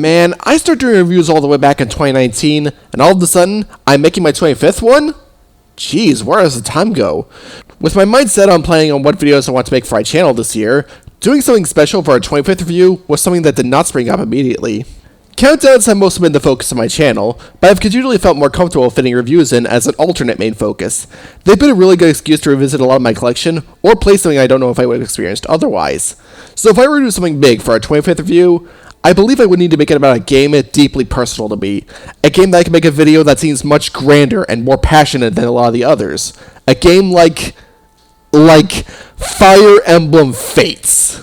Man, I started doing reviews all the way back in 2019, and all of a sudden, I'm making my 25th one? Jeez, where does the time go? With my mindset on planning on what videos I want to make for my channel this year, doing something special for our 25th review was something that did not spring up immediately. Countdowns have mostly been the focus of my channel, but I've continually felt more comfortable fitting reviews in as an alternate main focus. They've been a really good excuse to revisit a lot of my collection, or play something I don't know if I would have experienced otherwise. So if I were to do something big for our 25th review, I believe I would need to make it about a game deeply personal to me. A game that I can make a video that seems much grander and more passionate than a lot of the others. A game like Fire Emblem Fates.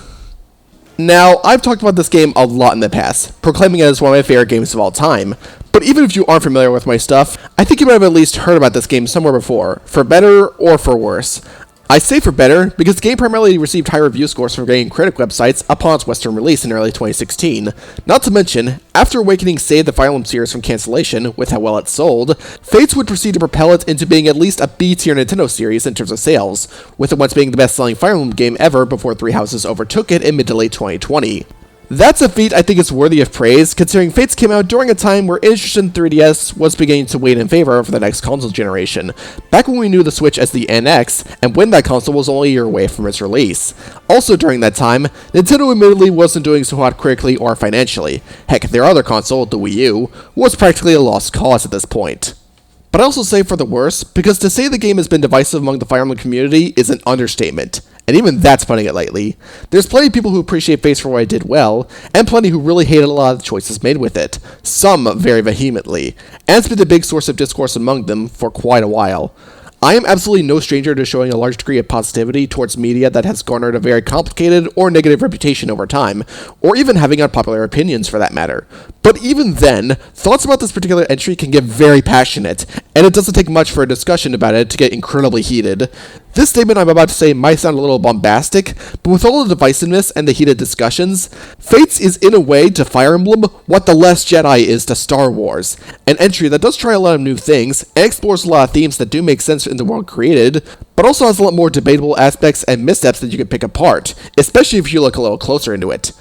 Now, I've talked about this game a lot in the past, proclaiming it as one of my favorite games of all time, but even if you aren't familiar with my stuff, I think you might have at least heard about this game somewhere before, for better or for worse. I say for better because the game primarily received high review scores from game critic websites upon its Western release in early 2016. Not to mention, after Awakening saved the Fire Emblem series from cancellation with how well it sold, Fates would proceed to propel it into being at least a B-tier Nintendo series in terms of sales, with it once being the best-selling Fire Emblem game ever before Three Houses overtook it in mid to late 2020. That's a feat I think is worthy of praise, considering Fates came out during a time where interest in 3DS was beginning to wane in favor for the next console generation, back when we knew the Switch as the NX, and when that console was only a year away from its release. Also during that time, Nintendo admittedly wasn't doing so hot critically or financially. Heck, their other console, the Wii U, was practically a lost cause at this point. But I also say for the worse, because to say the game has been divisive among the Fire Emblem community is an understatement. And even that's putting it lightly. There's plenty of people who appreciate Fates for what it did well, and plenty who really hated a lot of the choices made with it. Some very vehemently, and it's been a big source of discourse among them for quite a while. I am absolutely no stranger to showing a large degree of positivity towards media that has garnered a very complicated or negative reputation over time, or even having unpopular opinions for that matter. But even then, thoughts about this particular entry can get very passionate, and it doesn't take much for a discussion about it to get incredibly heated. This statement I'm about to say might sound a little bombastic, but with all the divisiveness and the heated discussions, Fates is in a way to Fire Emblem what The Last Jedi is to Star Wars. An entry that does try a lot of new things, and explores a lot of themes that do make sense in the world created, but also has a lot more debatable aspects and missteps that you can pick apart, especially if you look a little closer into it.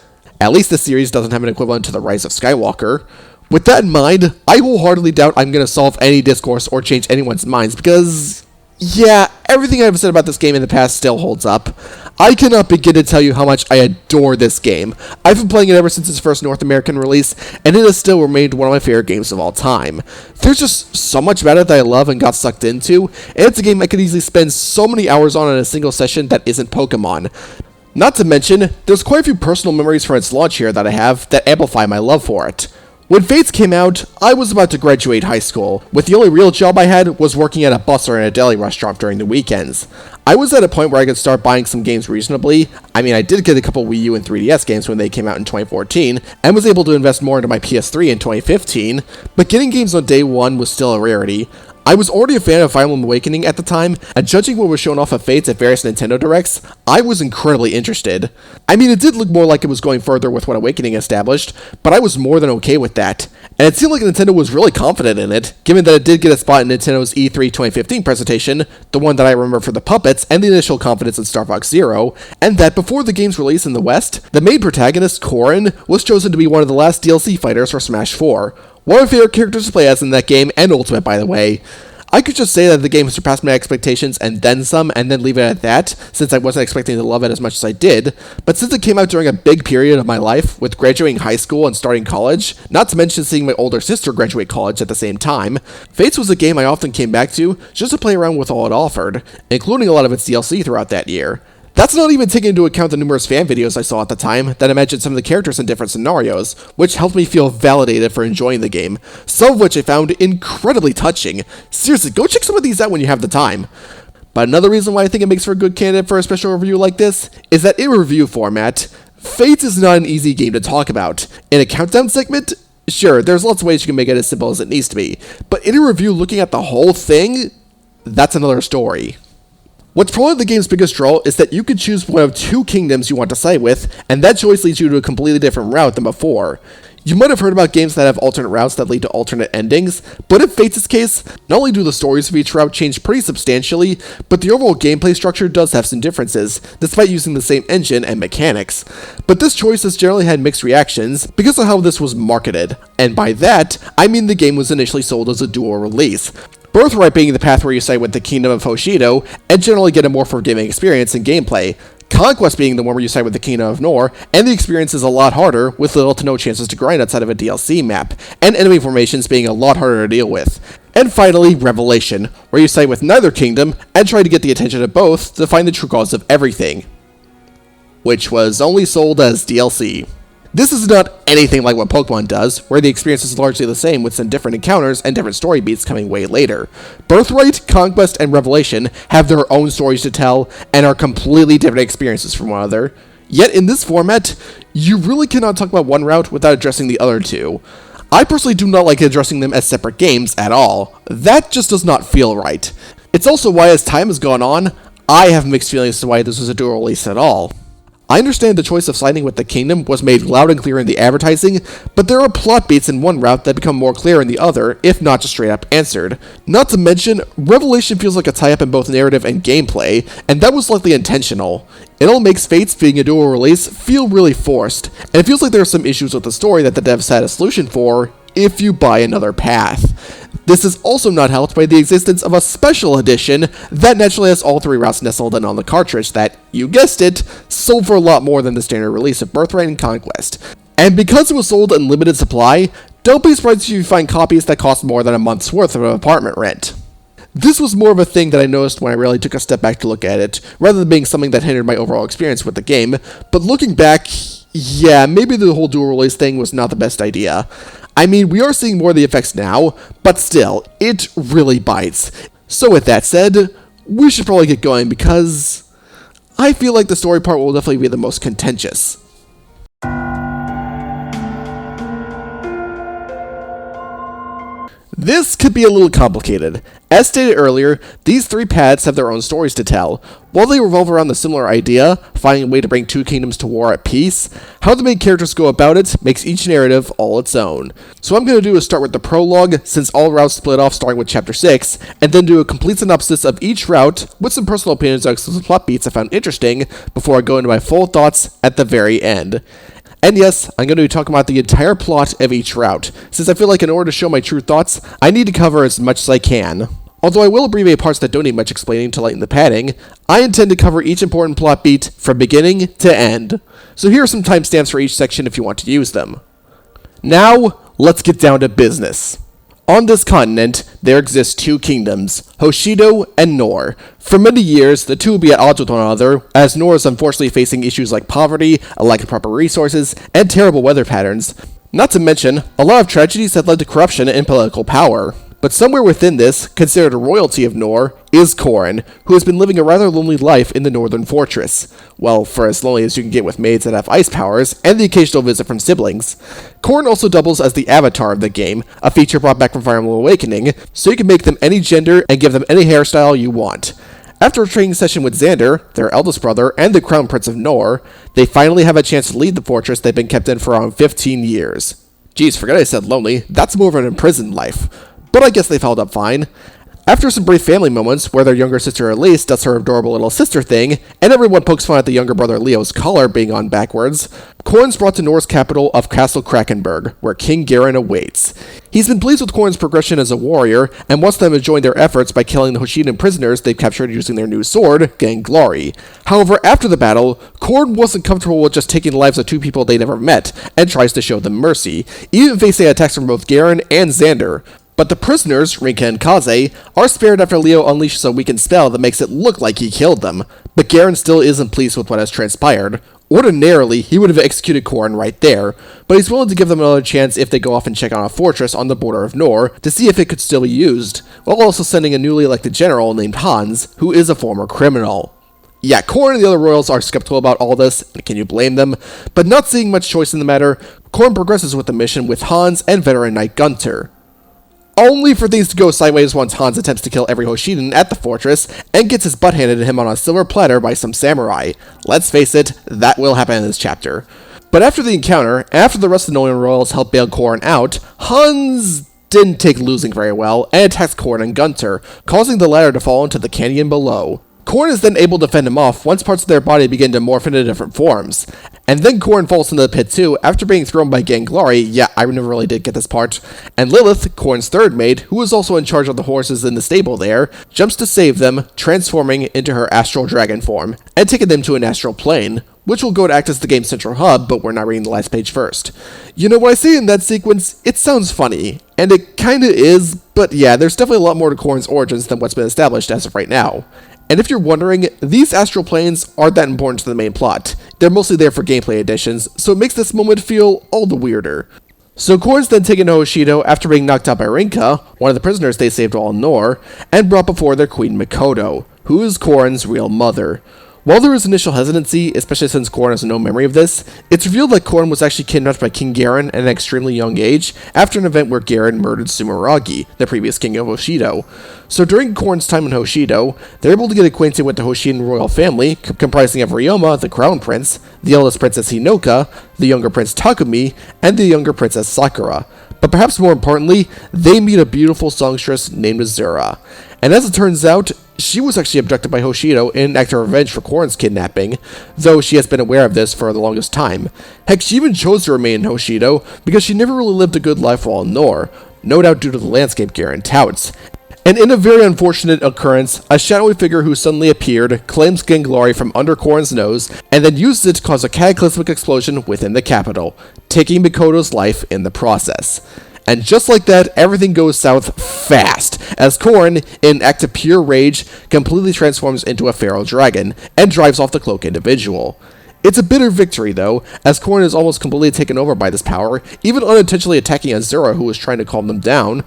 At least this series doesn't have an equivalent to The Rise of Skywalker. With that in mind, I wholeheartedly doubt I'm going to solve any discourse or change anyone's minds because, yeah, everything I've said about this game in the past still holds up. I cannot begin to tell you how much I adore this game. I've been playing it ever since its first North American release, and it has still remained one of my favorite games of all time. There's just so much about it that I love and got sucked into, and it's a game I could easily spend so many hours on in a single session that isn't Pokemon. Not to mention, there's quite a few personal memories from its launch here that I have that amplify my love for it. When Fates came out, I was about to graduate high school, with the only real job I had was working at a bus or in a deli restaurant during the weekends. I was at a point where I could start buying some games reasonably. I mean, I did get a couple Wii U and 3DS games when they came out in 2014, and was able to invest more into my PS3 in 2015, but getting games on day one was still a rarity. I was already a fan of Fire Emblem Awakening at the time, and judging what was shown off of Fates at various Nintendo Directs, I was incredibly interested. I mean, it did look more like it was going further with what Awakening established, but I was more than okay with that. And it seemed like Nintendo was really confident in it, given that it did get a spot in Nintendo's E3 2015 presentation, the one that I remember for the puppets and the initial confidence in Star Fox Zero, and that before the game's release in the West, the main protagonist, Corrin, was chosen to be one of the last DLC fighters for Smash 4. One of my favorite characters to play as in that game, and Ultimate by the way. I could just say that the game surpassed my expectations and then some, and then leave it at that, since I wasn't expecting to love it as much as I did, but since it came out during a big period of my life, with graduating high school and starting college, not to mention seeing my older sister graduate college at the same time, Fates was a game I often came back to just to play around with all it offered, including a lot of its DLC throughout that year. That's not even taking into account the numerous fan videos I saw at the time that imagined some of the characters in different scenarios, which helped me feel validated for enjoying the game, some of which I found incredibly touching. Seriously, go check some of these out when you have the time. But another reason why I think it makes for a good candidate for a special review like this is that in review format, Fates is not an easy game to talk about. In a countdown segment, sure, there's lots of ways you can make it as simple as it needs to be, but in a review looking at the whole thing, that's another story. What's probably the game's biggest draw is that you can choose one of two kingdoms you want to side with, and that choice leads you to a completely different route than before. You might have heard about games that have alternate routes that lead to alternate endings, but in Fates' case, not only do the stories of each route change pretty substantially, but the overall gameplay structure does have some differences, despite using the same engine and mechanics. But this choice has generally had mixed reactions because of how this was marketed, and by that, I mean the game was initially sold as a dual release. Birthright being the path where you side with the Kingdom of Hoshido, and generally get a more forgiving experience in gameplay. Conquest being the one where you side with the Kingdom of Nor, and the experience is a lot harder, with little to no chances to grind outside of a DLC map, and enemy formations being a lot harder to deal with. And finally, Revelation, where you side with neither kingdom, and try to get the attention of both to find the true cause of everything. Which was only sold as DLC. This is not anything like what Pokemon does, where the experience is largely the same with some different encounters and different story beats coming way later. Birthright, Conquest, and Revelation have their own stories to tell, and are completely different experiences from one another. Yet in this format, you really cannot talk about one route without addressing the other two. I personally do not like addressing them as separate games at all. That just does not feel right. It's also why as time has gone on, I have mixed feelings as to why this was a dual release at all. I understand the choice of siding with the kingdom was made loud and clear in the advertising, but there are plot beats in one route that become more clear in the other, if not just straight up answered. Not to mention, Revelation feels like a tie-up in both narrative and gameplay, and that was likely intentional. It all makes Fates being a dual release feel really forced, and it feels like there are some issues with the story that the devs had a solution for, if you buy another path. This is also not helped by the existence of a special edition that naturally has all three routes nestled in on the cartridge that, you guessed it, sold for a lot more than the standard release of Birthright and Conquest. And because it was sold in limited supply, don't be surprised if you find copies that cost more than a month's worth of apartment rent. This was more of a thing that I noticed when I really took a step back to look at it, rather than being something that hindered my overall experience with the game, but looking back, yeah, maybe the whole dual release thing was not the best idea. I mean, we are seeing more of the effects now, but still, it really bites. So with that said, we should probably get going because I feel like the story part will definitely be the most contentious. This could be a little complicated. As stated earlier, these three paths have their own stories to tell. While they revolve around the similar idea, finding a way to bring two kingdoms to war at peace, how the main characters go about it makes each narrative all its own. So what I'm going to do is start with the prologue, since all routes split off starting with chapter 6, and then do a complete synopsis of each route, with some personal opinions on exclusive plot beats I found interesting, before I go into my full thoughts at the very end. And yes, I'm going to be talking about the entire plot of each route, since I feel like in order to show my true thoughts, I need to cover as much as I can. Although I will abbreviate parts that don't need much explaining to lighten the padding, I intend to cover each important plot beat from beginning to end. So here are some timestamps for each section if you want to use them. Now, let's get down to business. On this continent, there exist two kingdoms, Hoshido and Nor. For many years, the two will be at odds with one another, as Nor is unfortunately facing issues like poverty, a lack of proper resources, and terrible weather patterns. Not to mention, a lot of tragedies that led to corruption and political power. But somewhere within this, considered a royalty of Nor, is Corrin, who has been living a rather lonely life in the northern fortress. Well, for as lonely as you can get with maids that have ice powers, and the occasional visit from siblings. Corrin also doubles as the avatar of the game, a feature brought back from Fire Emblem Awakening, so you can make them any gender and give them any hairstyle you want. After a training session with Xander, their eldest brother, and the Crown Prince of Nor, they finally have a chance to lead the fortress they've been kept in for around 15 years. Geez, forget I said lonely, that's more of an imprisoned life. But I guess they've held up fine. After some brief family moments, where their younger sister Elise does her adorable little sister thing, and everyone pokes fun at the younger brother Leo's collar being on backwards, Corrin's brought to Nor's capital of Castle Krakenberg, where King Garen awaits. He's been pleased with Corrin's progression as a warrior, and wants them to join their efforts by killing the Hoshidan prisoners they've captured using their new sword, Gangglari. However, after the battle, Corrin wasn't comfortable with just taking the lives of two people they never met, and tries to show them mercy, even facing attacks from both Garen and Xander. But the prisoners, Rinka and Kaze, are spared after Leo unleashes a weakened spell that makes it look like he killed them. But Garen still isn't pleased with what has transpired. Ordinarily, he would have executed Corrin right there, but he's willing to give them another chance if they go off and check on a fortress on the border of Nor to see if it could still be used, while also sending a newly elected general named Hans, who is a former criminal. Yeah, Corrin and the other royals are skeptical about all this, and can you blame them? But not seeing much choice in the matter, Corrin progresses with the mission with Hans and veteran knight Gunter. Only for things to go sideways once Hans attempts to kill every Hoshidan at the fortress, and gets his butt handed to him on a silver platter by some samurai. Let's face it, that will happen in this chapter. But after the encounter, after the rest of the Norian royals helped bail Corrin out, Hans didn't take losing very well and attacks Corrin and Gunter, causing the latter to fall into the canyon below. Corrin is then able to fend him off once parts of their body begin to morph into different forms. And then Corrin falls into the pit too after being thrown by Ganglari, yeah, I never really did get this part, and Lilith, Corrin's third maid, who is also in charge of the horses in the stable there, jumps to save them, transforming into her astral dragon form, and taking them to an astral plane, which will go to act as the game's central hub, but we're not reading the last page first. You know, what I see in that sequence, it sounds funny, and it kinda is, but yeah, there's definitely a lot more to Corrin's origins than what's been established as of right now. And if you're wondering, these astral planes aren't that important to the main plot. They're mostly there for gameplay additions, so it makes this moment feel all the weirder. So Corrin's then taken to Hoshido after being knocked out by Rinka, one of the prisoners they saved while in Nor, and brought before their queen Mikoto, who is Corrin's real mother. While there is initial hesitancy, especially since Corrin has no memory of this, it's revealed that Corrin was actually kidnapped by King Garen at an extremely young age after an event where Garen murdered Sumeragi, the previous king of Hoshido. So during Corrin's time in Hoshido, they're able to get acquainted with the Hoshidan royal family, comprising of Ryoma, the crown prince, the eldest princess Hinoka, the younger prince Takumi, and the younger princess Sakura. But perhaps more importantly, they meet a beautiful songstress named Azura. And as it turns out, she was actually abducted by Hoshido in an act of revenge for Corrin's kidnapping, though she has been aware of this for the longest time. Heck, she even chose to remain in Hoshido because she never really lived a good life while in Nor, no doubt due to the landscape Garen touts. And in a very unfortunate occurrence, a shadowy figure who suddenly appeared claims Ganglari from under Corrin's nose, and then uses it to cause a cataclysmic explosion within the capital, taking Mikoto's life in the process. And just like that, everything goes south fast, as Corrin, in an act of pure rage, completely transforms into a feral dragon, and drives off the cloak individual. It's a bitter victory, though, as Corrin is almost completely taken over by this power, even unintentionally attacking Azura, who was trying to calm them down,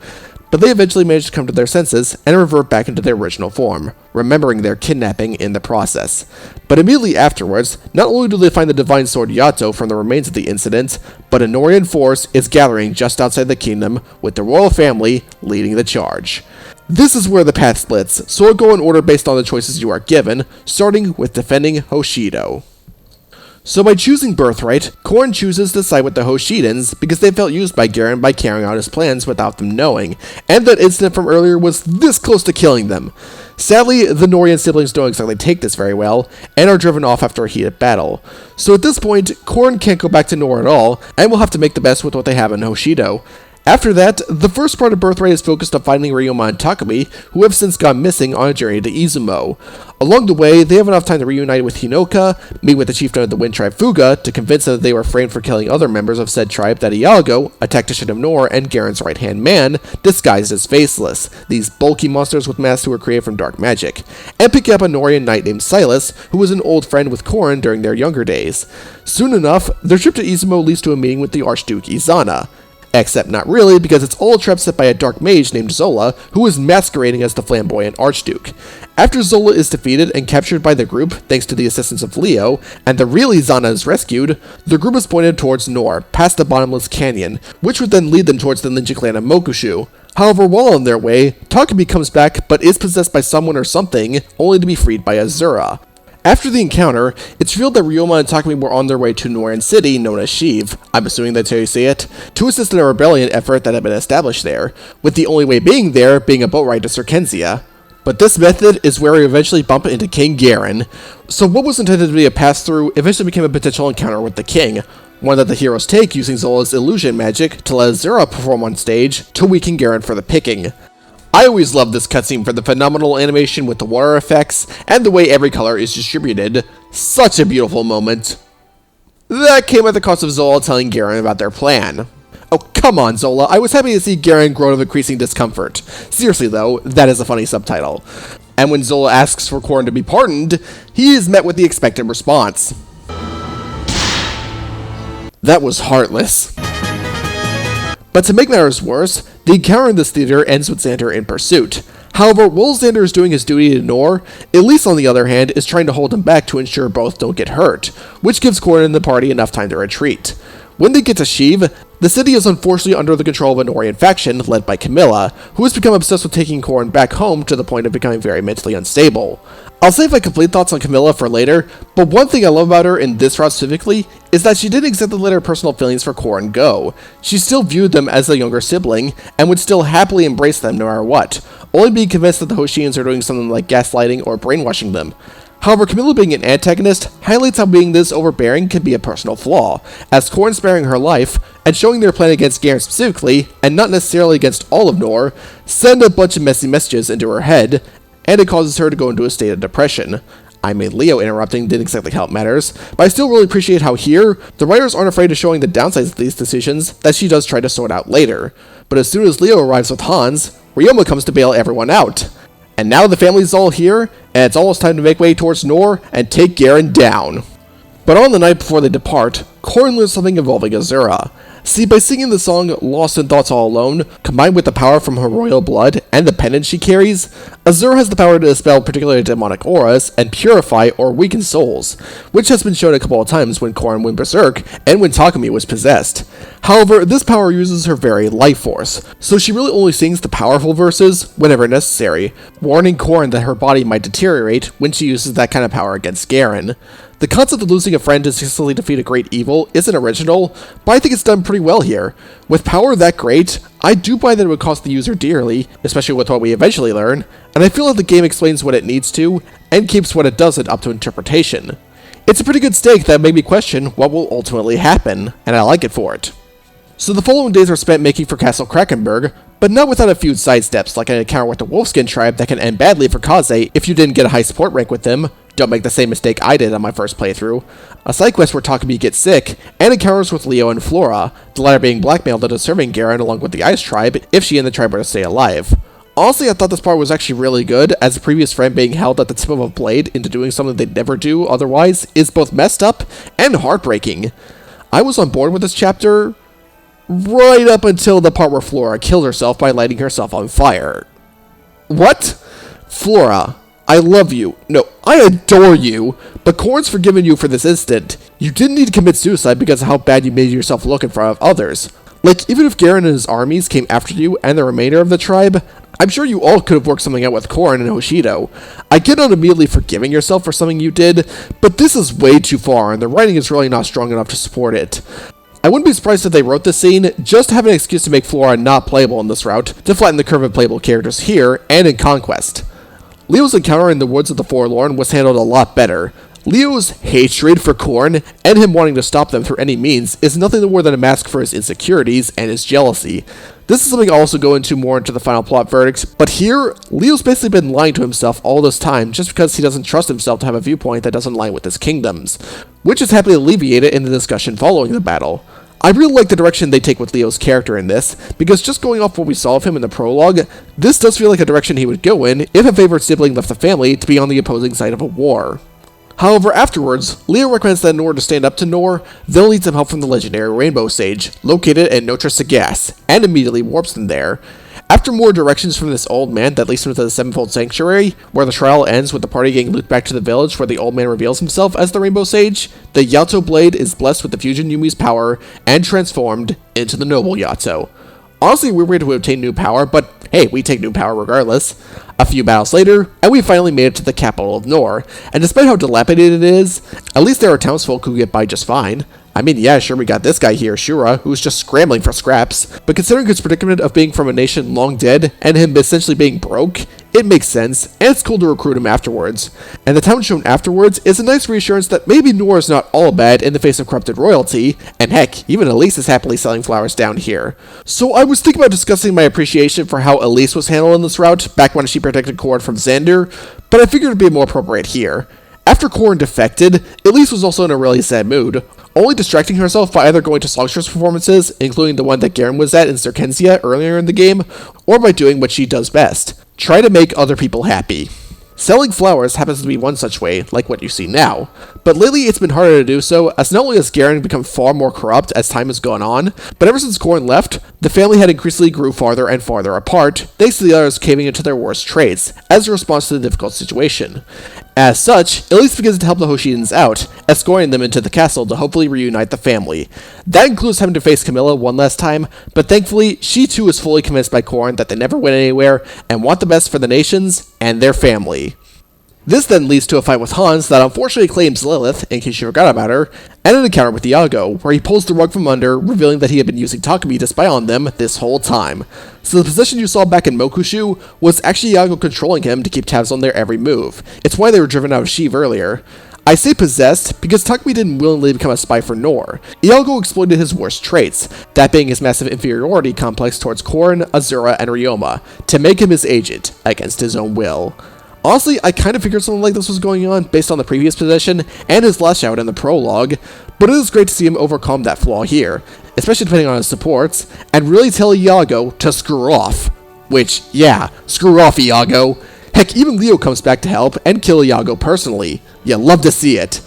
but they eventually manage to come to their senses and revert back into their original form, remembering their kidnapping in the process. But immediately afterwards, not only do they find the divine sword Yato from the remains of the incident, but a Norian force is gathering just outside the kingdom, with the royal family leading the charge. This is where the path splits, so I'll go in order based on the choices you are given, starting with defending Hoshido. So by choosing Birthright, Corrin chooses to side with the Hoshidans because they felt used by Garen by carrying out his plans without them knowing, and that incident from earlier was this close to killing them. Sadly, the Norian siblings don't exactly take this very well, and are driven off after a heated battle. So at this point, Corrin can't go back to Nor at all, and will have to make the best with what they have in Hoshido. After that, the first part of Birthright is focused on finding Ryoma and Takumi, who have since gone missing on a journey to Izumo. Along the way, they have enough time to reunite with Hinoka, meet with the chieftain of the Wind Tribe Fuga to convince them that they were framed for killing other members of said tribe that Iago, a tactician of Nor and Garen's right-hand man, disguised as Faceless, these bulky monsters with masks who were created from dark magic, and pick up a Norian knight named Silas, who was an old friend with Corrin during their younger days. Soon enough, their trip to Izumo leads to a meeting with the Archduke Izana. Except not really, because it's all a trap set by a dark mage named Zola, who is masquerading as the flamboyant Archduke. After Zola is defeated and captured by the group, thanks to the assistance of Leo, and the real Izana is rescued, the group is pointed towards Nor, past the bottomless canyon, which would then lead them towards the ninja clan of Mokushu. However, while on their way, Takumi comes back, but is possessed by someone or something, only to be freed by Azura. After the encounter, it's revealed that Ryoma and Takumi were on their way to Noran City, known as Shiv, I'm assuming that's how you say it, to assist in a rebellion effort that had been established there, with the only way being a boat ride to Circensia. But this method is where we eventually bump into King Garen, so what was intended to be a pass-through eventually became a potential encounter with the king, one that the heroes take using Zola's illusion magic to let Azura perform on stage to weaken Garen for the picking. I always love this cutscene for the phenomenal animation with the water effects, and the way every color is distributed. Such a beautiful moment. That came at the cost of Zola telling Garen about their plan. Oh, come on, Zola, I was happy to see Garen groan of increasing discomfort. Seriously though, that is a funny subtitle. And when Zola asks for Corrin to be pardoned, he is met with the expected response. That was heartless. But to make matters worse, the encounter in this theater ends with Xander in pursuit. However, while Xander is doing his duty to Nor, Elise on the other hand is trying to hold him back to ensure both don't get hurt, which gives Corrin and the party enough time to retreat. When they get to Shiv, the city is unfortunately under the control of a Norian faction led by Camilla, who has become obsessed with taking Corrin back home to the point of becoming very mentally unstable. I'll save my complete thoughts on Camilla for later, but one thing I love about her in this route specifically is that she didn't exactly let her personal feelings for Corrin go. She still viewed them as a younger sibling, and would still happily embrace them no matter what, only being convinced that the Hoshians are doing something like gaslighting or brainwashing them. However, Camilla being an antagonist highlights how being this overbearing can be a personal flaw, as Corrin sparing her life, and showing their plan against Garen specifically, and not necessarily against all of Nor, send a bunch of messy messages into her head, and it causes her to go into a state of depression. I mean, Leo interrupting didn't exactly help matters, but I still really appreciate how here, the writers aren't afraid of showing the downsides of these decisions that she does try to sort out later. But as soon as Leo arrives with Hans, Ryoma comes to bail everyone out. And now the family's all here, and it's almost time to make way towards Nor and take Garen down. But on the night before they depart, Corrin learns something involving Azura. See, by singing the song Lost in Thoughts All Alone, combined with the power from her royal blood and the pendant she carries, Azura has the power to dispel particularly demonic auras and purify or weaken souls, which has been shown a couple of times when Corrin went berserk and when Takumi was possessed. However, this power uses her very life force, so she really only sings the powerful verses whenever necessary, warning Corrin that her body might deteriorate when she uses that kind of power against Garen. The concept of losing a friend to successfully defeat a great evil isn't original, but I think it's done pretty well here. With power that great, I do buy that it would cost the user dearly, especially with what we eventually learn, and I feel like the game explains what it needs to, and keeps what it doesn't up to interpretation. It's a pretty good stake that made me question what will ultimately happen, and I like it for it. So the following days are spent making for Castle Krakenberg, but not without a few sidesteps, like an encounter with the Wolfskin tribe that can end badly for Kaze if you didn't get a high support rank with them. Don't make the same mistake I did on my first playthrough. A side quest where Takumi gets sick, and encounters with Leo and Flora, the latter being blackmailed into serving Garen along with the Ice tribe if she and the tribe were to stay alive. Honestly, I thought this part was actually really good, as the previous friend being held at the tip of a blade into doing something they'd never do otherwise is both messed up and heartbreaking. I was on board with this chapter right up until the part where Flora killed herself by lighting herself on fire. What? Flora, I love you. No, I adore you, but Corrin's forgiven you for this instant. You didn't need to commit suicide because of how bad you made yourself look in front of others. Like, even if Garen and his armies came after you and the remainder of the tribe, I'm sure you all could have worked something out with Corrin and Hoshido. I get on immediately forgiving yourself for something you did, but this is way too far, and the writing is really not strong enough to support it. I wouldn't be surprised if they wrote this scene just to have an excuse to make Flora not playable in this route, to flatten the curve of playable characters here and in Conquest. Leo's encounter in the Woods of the Forlorn was handled a lot better. Leo's hatred for Corrin, and him wanting to stop them through any means, is nothing more than a mask for his insecurities and his jealousy. This is something I'll also go into more into the final plot verdicts, but here, Leo's basically been lying to himself all this time just because he doesn't trust himself to have a viewpoint that doesn't align with his kingdoms, which is happily alleviated in the discussion following the battle. I really like the direction they take with Leo's character in this, because just going off what we saw of him in the prologue, this does feel like a direction he would go in if a favored sibling left the family to be on the opposing side of a war. However, afterwards, Leo recommends that in order to stand up to Nor, they'll need some help from the legendary Rainbow Sage, located at Notre Sagas, and immediately warps them there. After more directions from this old man that leads him to the Sevenfold Sanctuary, where the trial ends with the party getting looped back to the village where the old man reveals himself as the Rainbow Sage, the Yato blade is blessed with the Fusion Yumi's power and transformed into the Noble Yato. Honestly, we're weird to obtain new power, but hey, we take new power regardless. A few battles later, and we finally made it to the capital of Nor, and despite how dilapidated it is, at least there are townsfolk who get by just fine. I mean, yeah, sure, we got this guy here, Shura, who's just scrambling for scraps, but considering his predicament of being from a nation long dead, and him essentially being broke, it makes sense, and it's cool to recruit him afterwards. And the town shown afterwards is a nice reassurance that maybe Nor is not all bad in the face of corrupted royalty, and heck, even Elise is happily selling flowers down here. So I was thinking about discussing my appreciation for how Elise was handled in this route, back when she protected Corrin from Xander, but I figured it'd be more appropriate here. After Corrin defected, Elise was also in a really sad mood, only distracting herself by either going to songstress performances, including the one that Garen was at in Circensia earlier in the game, or by doing what she does best: try to make other people happy. Selling flowers happens to be one such way, like what you see now, but lately it's been harder to do so, as not only has Garen become far more corrupt as time has gone on, but ever since Corrin left, the family had increasingly grew farther and farther apart, thanks to the others caving into their worst traits, as a response to the difficult situation. As such, Elise begins to help the Hoshidans out, escorting them into the castle to hopefully reunite the family. That includes having to face Camilla one last time, but thankfully, she too is fully convinced by Corrin that they never went anywhere, and want the best for the nations and their family. This then leads to a fight with Hans that unfortunately claims Lilith, in case you forgot about her, and an encounter with Iago, where he pulls the rug from under, revealing that he had been using Takumi to spy on them this whole time. So the position you saw back in Mokushu was actually Iago controlling him to keep tabs on their every move. It's why they were driven out of Sheev earlier. I say possessed because Takumi didn't willingly become a spy for Nor. Iago exploited his worst traits, that being his massive inferiority complex towards Korin, Azura, and Ryoma, to make him his agent, against his own will. Honestly, I kind of figured something like this was going on based on the previous position and his lash out in the prologue, but it is great to see him overcome that flaw here, especially depending on his supports, and really tell Iago to screw off. Which, yeah, screw off, Iago. Heck, even Leo comes back to help and kill Iago personally. You love to see it.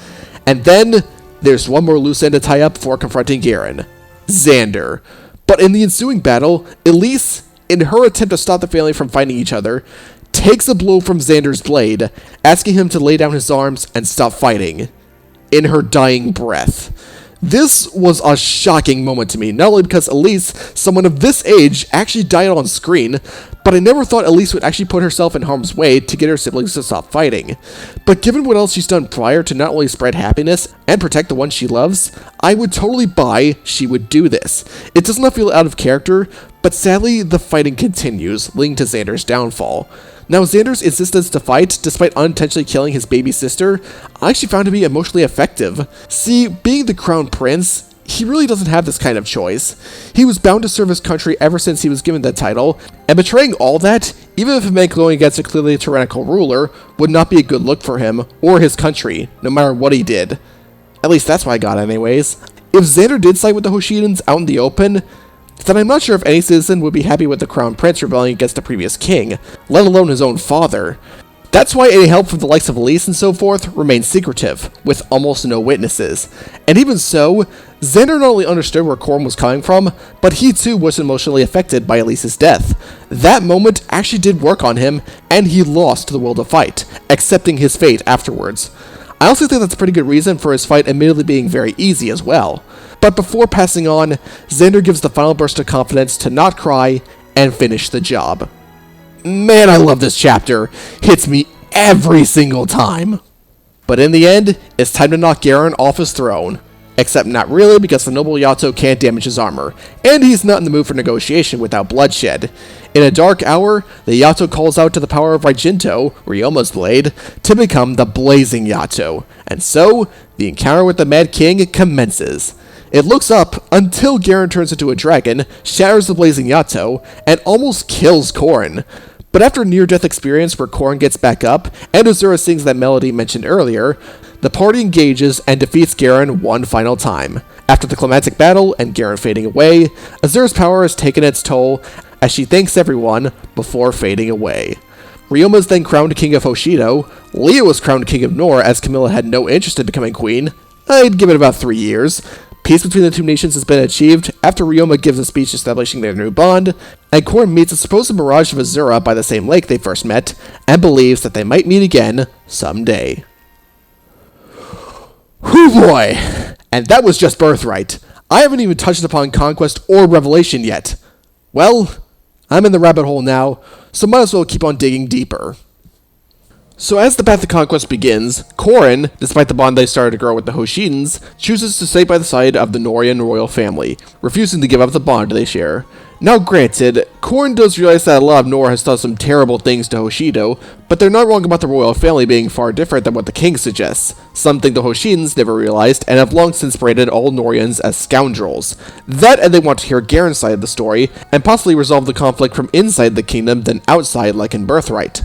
And then, there's one more loose end to tie up before confronting Garen. Xander. But in the ensuing battle, Elise, in her attempt to stop the family from fighting each other, takes a blow from Xander's blade, asking him to lay down his arms and stop fighting, in her dying breath. This was a shocking moment to me, not only because Elise, someone of this age, actually died on screen, but I never thought Elise would actually put herself in harm's way to get her siblings to stop fighting. But given what else she's done prior to not only spread happiness and protect the ones she loves, I would totally buy she would do this. It does not feel out of character, but sadly, the fighting continues, leading to Xander's downfall. Now, Xander's insistence to fight, despite unintentionally killing his baby sister, I actually found to be emotionally effective. See, being the crown prince, he really doesn't have this kind of choice. He was bound to serve his country ever since he was given the title, and betraying all that, even if it meant going against a clearly tyrannical ruler, would not be a good look for him, or his country, no matter what he did. At least that's what I got anyways. If Xander did side with the Hoshidans out in the open, then I'm not sure if any citizen would be happy with the crown prince rebelling against the previous king, let alone his own father. That's why any help from the likes of Elise and so forth remains secretive, with almost no witnesses. And even so, Xander not only understood where Korin was coming from, but he too was emotionally affected by Elise's death. That moment actually did work on him, and he lost the will to fight, accepting his fate afterwards. I also think that's a pretty good reason for his fight admittedly being very easy as well. But before passing on, Xander gives the final burst of confidence to not cry and finish the job. Man, I love this chapter. Hits me every single time. But in the end, it's time to knock Garen off his throne. Except not really, because the noble Yato can't damage his armor, and he's not in the mood for negotiation without bloodshed. In a dark hour, the Yato calls out to the power of Raijinto, Ryoma's blade, to become the Blazing Yato, and so, the encounter with the Mad King commences. It looks up until Garen turns into a dragon, shatters the Blazing Yato, and almost kills Korin. But after a near-death experience where Korin gets back up, and Azura sings that melody mentioned earlier, the party engages and defeats Garen one final time. After the climactic battle and Garen fading away, Azura's power has taken its toll as she thanks everyone before fading away. Ryoma is then crowned king of Hoshido, Leo is crowned king of Nor as Camilla had no interest in becoming queen. I'd give it about 3 years. Peace between the two nations has been achieved after Ryoma gives a speech establishing their new bond, and Korin meets a supposed mirage of Azura by the same lake they first met, and believes that they might meet again someday. Whew boy! And that was just Birthright. I haven't even touched upon Conquest or Revelation yet. Well, I'm in the rabbit hole now, so might as well keep on digging deeper. So as the path to Conquest begins, Korin, despite the bond they started to grow with the Hoshidans, chooses to stay by the side of the Norian royal family, refusing to give up the bond they share. Now granted, Korin does realize that a lot of Nor has done some terrible things to Hoshido, but they're not wrong about the royal family being far different than what the king suggests, something the Hoshidans never realized and have long since paraded all Norians as scoundrels. That and they want to hear Garen's side of the story, and possibly resolve the conflict from inside the kingdom than outside like in Birthright.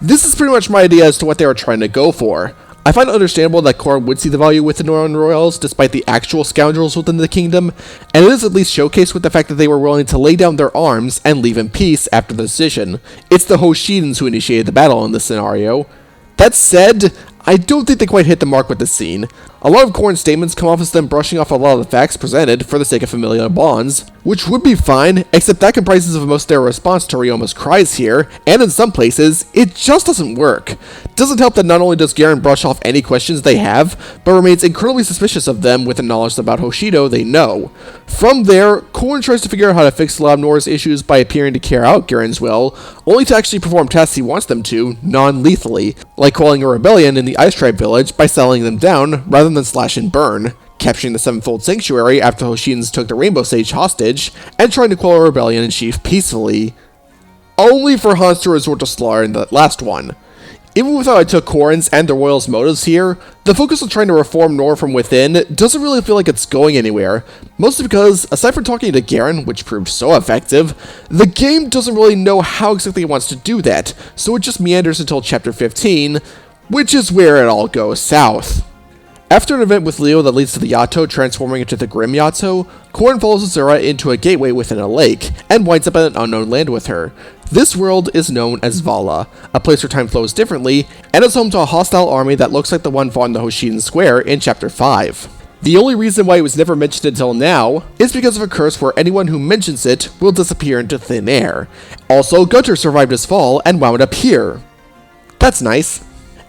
This is pretty much my idea as to what they were trying to go for. I find it understandable that Korin would see the value with the Northern Royals despite the actual scoundrels within the kingdom, and it is at least showcased with the fact that they were willing to lay down their arms and leave in peace after the decision. It's the Hoshidans who initiated the battle in this scenario. That said, I don't think they quite hit the mark with this scene. A lot of Korin's statements come off as them brushing off a lot of the facts presented for the sake of familial bonds, which would be fine, except that comprises of most of their response to Ryoma's cries here, and in some places, it just doesn't work. Doesn't help that not only does Garen brush off any questions they have, but remains incredibly suspicious of them with the knowledge about Hoshido they know. From there, Korn tries to figure out how to fix a lot of Nora's issues by appearing to carry out Garen's will, only to actually perform tasks he wants them to, non-lethally, like quelling a rebellion in the Ice Tribe village by settling them down rather than slash and burn, capturing the Sevenfold Sanctuary after Hoshidans took the Rainbow Sage hostage, and trying to quell a rebellion in chief peacefully. Only for Hans to resort to slaughter in that last one. Even without I took Corrin's and the Royals' motives here, the focus on trying to reform Nora from within doesn't really feel like it's going anywhere, mostly because, aside from talking to Garen, which proved so effective, the game doesn't really know how exactly it wants to do that, so it just meanders until Chapter 15, which is where it all goes south. After an event with Leo that leads to the Yato transforming into the Grim Yato, Korn follows Azura into a gateway within a lake, and winds up at an unknown land with her. This world is known as Vala, a place where time flows differently, and is home to a hostile army that looks like the one fought in the Hoshidan Square in Chapter 5. The only reason why it was never mentioned until now is because of a curse where anyone who mentions it will disappear into thin air. Also, Gunter survived his fall and wound up here. That's nice.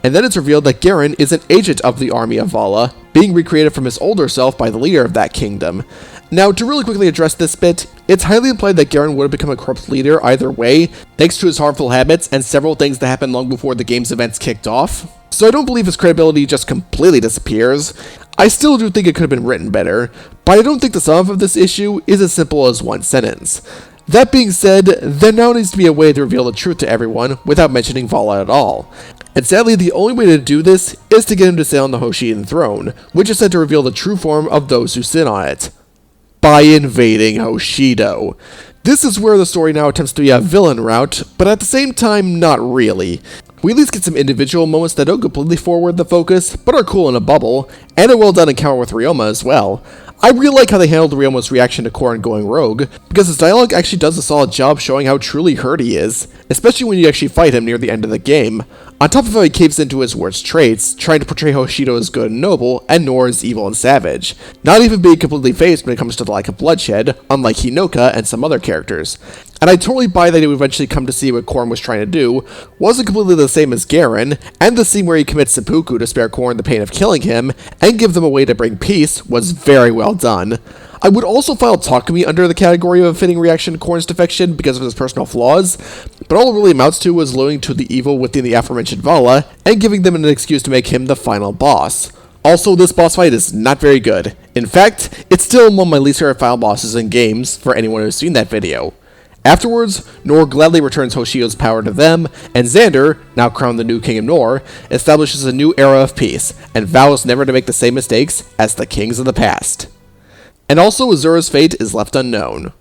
And then it's revealed that Garen is an agent of the army of Vala, being recreated from his older self by the leader of that kingdom. Now, to really quickly address this bit, it's highly implied that Garen would have become a corrupt leader either way, thanks to his harmful habits and several things that happened long before the game's events kicked off. So I don't believe his credibility just completely disappears. I still do think it could have been written better, but I don't think the sum of this issue is as simple as one sentence. That being said, there now needs to be a way to reveal the truth to everyone without mentioning Vala at all. And sadly, the only way to do this is to get him to sit on the Hoshidan throne, which is said to reveal the true form of those who sit on it. By invading Hoshido. This is where the story now attempts to be a villain route, but at the same time, not really. We at least get some individual moments that don't completely forward the focus, but are cool in a bubble, and a well done encounter with Ryoma as well. I really like how they handled Ryoma's reaction to Korrin going rogue, because his dialogue actually does a solid job showing how truly hurt he is, especially when you actually fight him near the end of the game. On top of how he caves into his worst traits, trying to portray Hoshido as good and noble, and Nora as evil and savage, not even being completely phased when it comes to the lack of bloodshed, unlike Hinoka and some other characters. And I totally buy that he would eventually come to see what Korrin was trying to do wasn't completely the same as Garen, and the scene where he commits seppuku to spare Korrin the pain of killing him, and give them a way to bring peace, was very well done. I would also file Takumi under the category of a fitting reaction to Korrin's defection because of his personal flaws, but all it really amounts to was alluding to the evil within the aforementioned Vala, and giving them an excuse to make him the final boss. Also, this boss fight is not very good. In fact, it's still one of my least favorite final bosses in games, for anyone who's seen that video. Afterwards, Nor gladly returns Hoshido's power to them, and Xander, now crowned the new king of Nor, establishes a new era of peace, and vows never to make the same mistakes as the kings of the past. And also, Azura's fate is left unknown.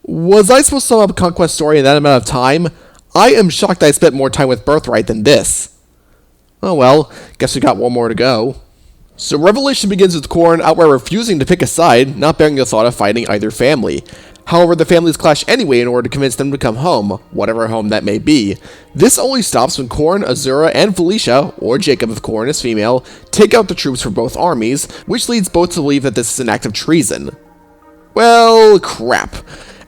Was I supposed to sum up a Conquest story in that amount of time? I am shocked I spent more time with Birthright than this. Oh well, guess we got one more to go. So Revelation begins with Korrin outright refusing to pick a side, not bearing the thought of fighting either family. However, the families clash anyway in order to convince them to come home, whatever home that may be. This only stops when Korrin, Azura, and Felicia, or Jacob if Korrin is female, take out the troops from both armies, which leads both to believe that this is an act of treason. Well, crap.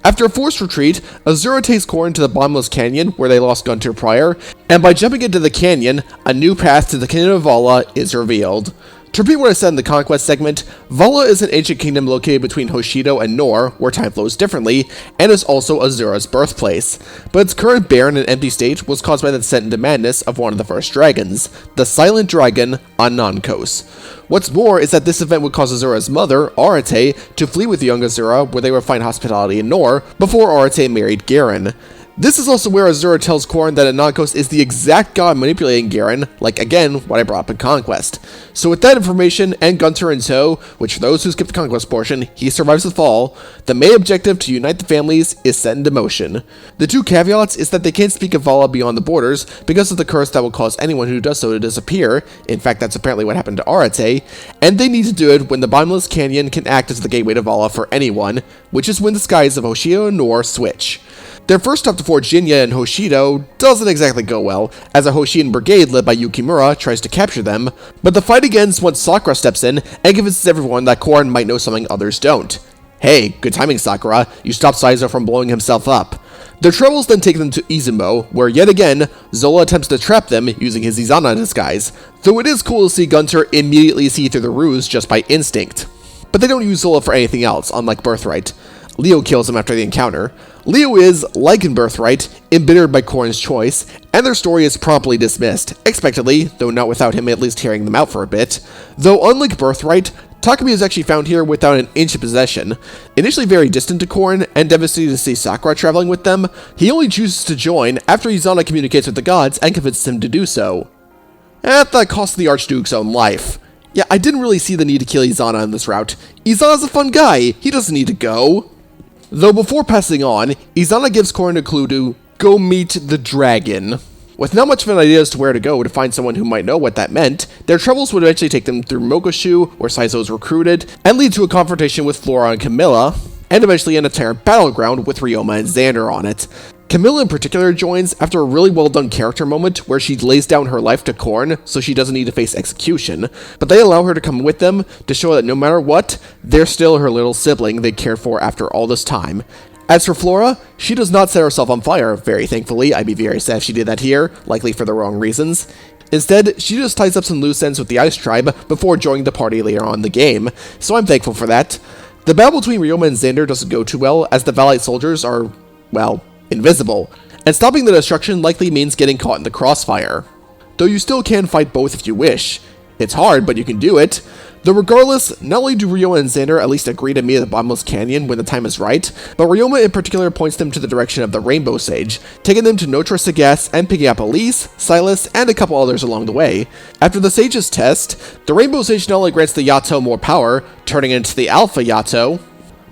After a forced retreat, Azura takes Korrin to the bottomless canyon where they lost Gunter prior, and by jumping into the canyon, a new path to the Kingdom of Vala is revealed. To repeat what I said in the Conquest segment, Vala is an ancient kingdom located between Hoshido and Nor, where time flows differently, and is also Azura's birthplace. But its current barren and empty state was caused by the descent into madness of one of the first dragons, the Silent Dragon on Nankos. What's more is that this event would cause Azura's mother, Arate, to flee with the young Azura, where they would find hospitality in Nor, before Arate married Garen. This is also where Azura tells Korrin that Nankos is the exact god manipulating Garen, like again, what I brought up in Conquest. So with that information, and Gunter in tow, which for those who skipped the Conquest portion, he survives the fall, the main objective to unite the families is set into motion. The two caveats is that they can't speak of Vala beyond the borders, because of the curse that will cause anyone who does so to disappear, in fact that's apparently what happened to Arate, and they need to do it when the bottomless canyon can act as the gateway to Vala for anyone, which is when the skies of Hoshido and Nor switch. Their first stop to Fort Jinya in Hoshido doesn't exactly go well, as a Hoshidan brigade led by Yukimura tries to capture them, but the fight begins once Sakura steps in and convinces everyone that Korrin might know something others don't. Hey, good timing Sakura, you stopped Saizo from blowing himself up. Their troubles then take them to Izumo, where yet again, Zola attempts to trap them using his Izana disguise, though it is cool to see Gunter immediately see through the ruse just by instinct. But they don't use Zola for anything else, unlike Birthright. Leo kills him after the encounter. Leo is, like in Birthright, embittered by Corrin's choice, and their story is promptly dismissed, expectedly, though not without him at least hearing them out for a bit. Though unlike Birthright, Takumi is actually found here without an inch of possession. Initially very distant to Corrin, and devastated to see Sakura traveling with them, he only chooses to join after Izana communicates with the gods and convinces him to do so. At the cost of the Archduke's own life. Yeah, I didn't really see the need to kill Izana on this route. Izana's a fun guy, he doesn't need to go. Though before passing on, Izana gives Corrin a clue to go meet the dragon. With not much of an idea as to where to go to find someone who might know what that meant, their troubles would eventually take them through Mokushu, where Saizo is recruited, and lead to a confrontation with Flora and Camilla, and eventually an entire battleground with Ryoma and Xander on it. Camilla in particular joins after a really well done character moment where she lays down her life to Corrin so she doesn't need to face execution, but they allow her to come with them to show that no matter what, they're still her little sibling they cared for after all this time. As for Flora, she does not set herself on fire, very thankfully. I'd be very sad if she did that here, likely for the wrong reasons. Instead, she just ties up some loose ends with the Ice Tribe before joining the party later on in the game, so I'm thankful for that. The battle between Ryoma and Xander doesn't go too well, as the Valite soldiers are, well, invisible, and stopping the destruction likely means getting caught in the crossfire. Though you still can fight both if you wish. It's hard, but you can do it. Though regardless, not only do Ryoma and Xander at least agree to meet at the Bottomless Canyon when the time is right, but Ryoma in particular points them to the direction of the Rainbow Sage, taking them to Notre Sagesse and picking up Elise, Silas, and a couple others along the way. After the Sage's test, the Rainbow Sage not only grants the Yato more power, turning it into the Alpha Yato,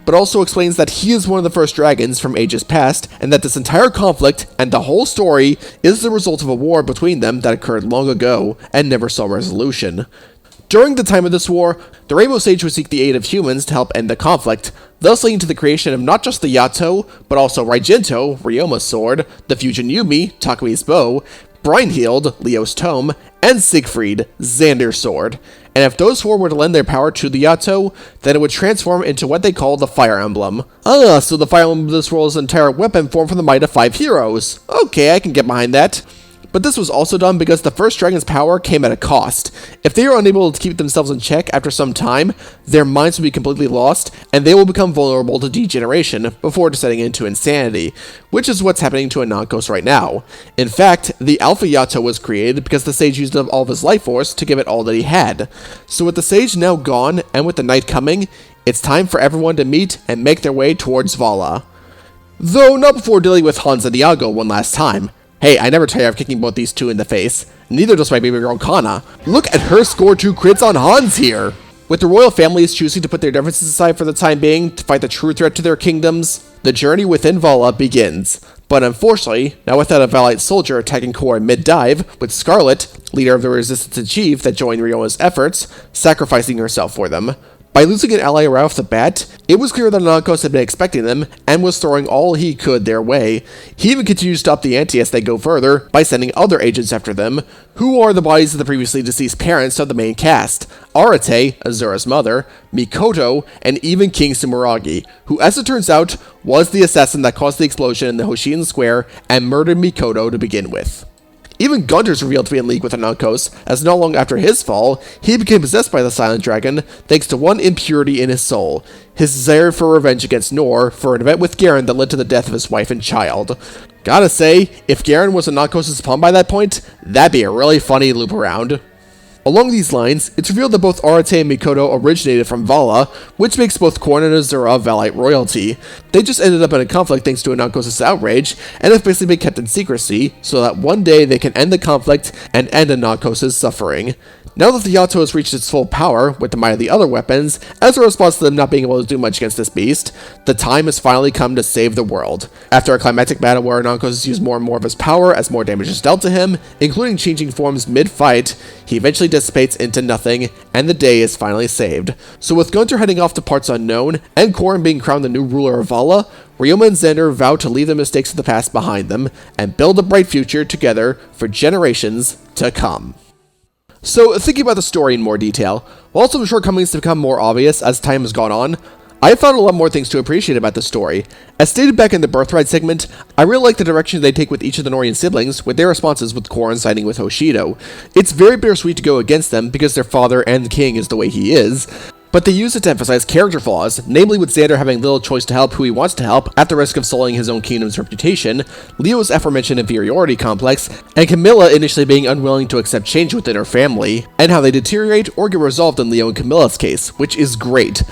but also explains that he is one of the first dragons from ages past, and that this entire conflict and the whole story is the result of a war between them that occurred long ago and never saw resolution. During the time of this war, the Rainbow Sage would seek the aid of humans to help end the conflict, thus leading to the creation of not just the Yato, but also Raijinto, Ryoma's sword, the Fusion Yumi, Takumi's bow, Brynhild, Leo's tome, and Siegfried, Xander's sword. And if those four were to lend their power to the Yato, then it would transform into what they call the Fire Emblem. So the Fire Emblem of this world is an entire weapon formed from the might of 5 heroes. Okay, I can get behind that. But this was also done because the first dragon's power came at a cost. If they are unable to keep themselves in check after some time, their minds will be completely lost, and they will become vulnerable to degeneration before descending into insanity, which is what's happening to Anankos right now. In fact, the Alpha Yato was created because the Sage used up all of his life force to give it all that he had. So with the Sage now gone, and with the night coming, it's time for everyone to meet and make their way towards Vala. Though not before dealing with Hans and Iago one last time. Hey, I never tire of kicking both these two in the face. Neither does my baby girl Kana. Look at her score 2 crits on Hans here! With the royal families choosing to put their differences aside for the time being to fight the true threat to their kingdoms, the journey within Vala begins. But unfortunately, now without a Valite soldier attacking Korra mid-dive, with Scarlet, leader of the Resistance in Chief that joined Ryoma's efforts, sacrificing herself for them. By losing an ally right off the bat, it was clear that Anankos had been expecting them, and was throwing all he could their way. He even continued to up the ante as they go further, by sending other agents after them, who are the bodies of the previously deceased parents of the main cast, Arate, Azura's mother, Mikoto, and even King Sumeragi, who as it turns out, was the assassin that caused the explosion in the Hoshin Square, and murdered Mikoto to begin with. Even Gunter's revealed to be in league with Anankos, as not long after his fall, he became possessed by the Silent Dragon, thanks to one impurity in his soul, his desire for revenge against Nor for an event with Garen that led to the death of his wife and child. Gotta say, if Garen was Anankos' pawn by that point, that'd be a really funny loop around. Along these lines, it's revealed that both Arate and Mikoto originated from Vala, which makes both Korn and Azura Valite royalty. They just ended up in a conflict thanks to Anankos' outrage, and have basically been kept in secrecy, so that one day they can end the conflict and end Anankos' suffering. Now that the Yato has reached its full power, with the might of the other weapons, as a response to them not being able to do much against this beast, the time has finally come to save the world. After a climactic battle where Anankos used more and more of his power as more damage is dealt to him, including changing forms mid-fight, he eventually dissipates into nothing, and the day is finally saved. So with Gunter heading off to parts unknown, and Korn being crowned the new ruler of Vala, Ryoma and Xander vow to leave the mistakes of the past behind them, and build a bright future together for generations to come. So, thinking about the story in more detail, while some shortcomings have become more obvious as time has gone on, I found a lot more things to appreciate about the story. As stated back in the Birthright segment, I really like the direction they take with each of the Norian siblings, with their responses with Korra siding with Hoshido. It's very bittersweet to go against them because their father and the king is the way he is, but they use it to emphasize character flaws, namely with Xander having little choice to help who he wants to help at the risk of sullying his own kingdom's reputation, Leo's aforementioned inferiority complex, and Camilla initially being unwilling to accept change within her family, and how they deteriorate or get resolved in Leo and Camilla's case, which is great.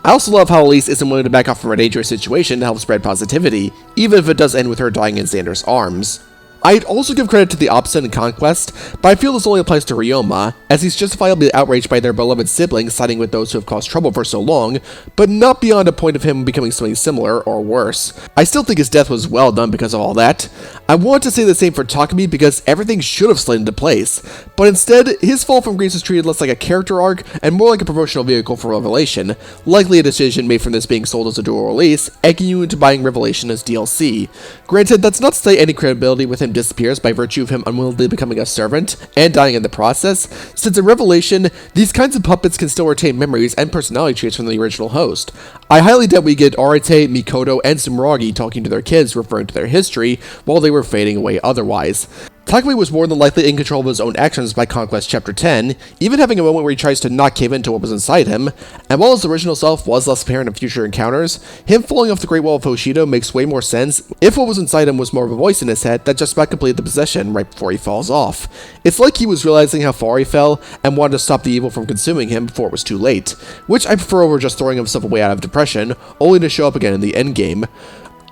I also love how Elise isn't willing to back off from a dangerous situation to help spread positivity, even if it does end with her dying in Xander's arms. I'd also give credit to the opposite in Conquest, but I feel this only applies to Ryoma, as he's justifiably outraged by their beloved siblings siding with those who have caused trouble for so long, but not beyond a point of him becoming something similar or worse. I still think his death was well done because of all that. I want to say the same for Takumi because everything should have slid into place, but instead, his fall from grace was treated less like a character arc and more like a promotional vehicle for Revelation, likely a decision made from this being sold as a dual release, egging you into buying Revelation as DLC. Granted, that's not to say any credibility with him disappears by virtue of him unwillingly becoming a servant and dying in the process, since in Revelation, these kinds of puppets can still retain memories and personality traits from the original host. I highly doubt we get Arate, Mikoto, and Sumeragi talking to their kids referring to their history while they were fading away otherwise. Takumi was more than likely in control of his own actions by Conquest Chapter 10, even having a moment where he tries to not cave into what was inside him, and while his original self was less apparent in future encounters, him falling off the Great Wall of Hoshido makes way more sense if what was inside him was more of a voice in his head that just about completed the possession right before he falls off. It's like he was realizing how far he fell and wanted to stop the evil from consuming him before it was too late, which I prefer over just throwing himself away out of depression, only to show up again in the endgame.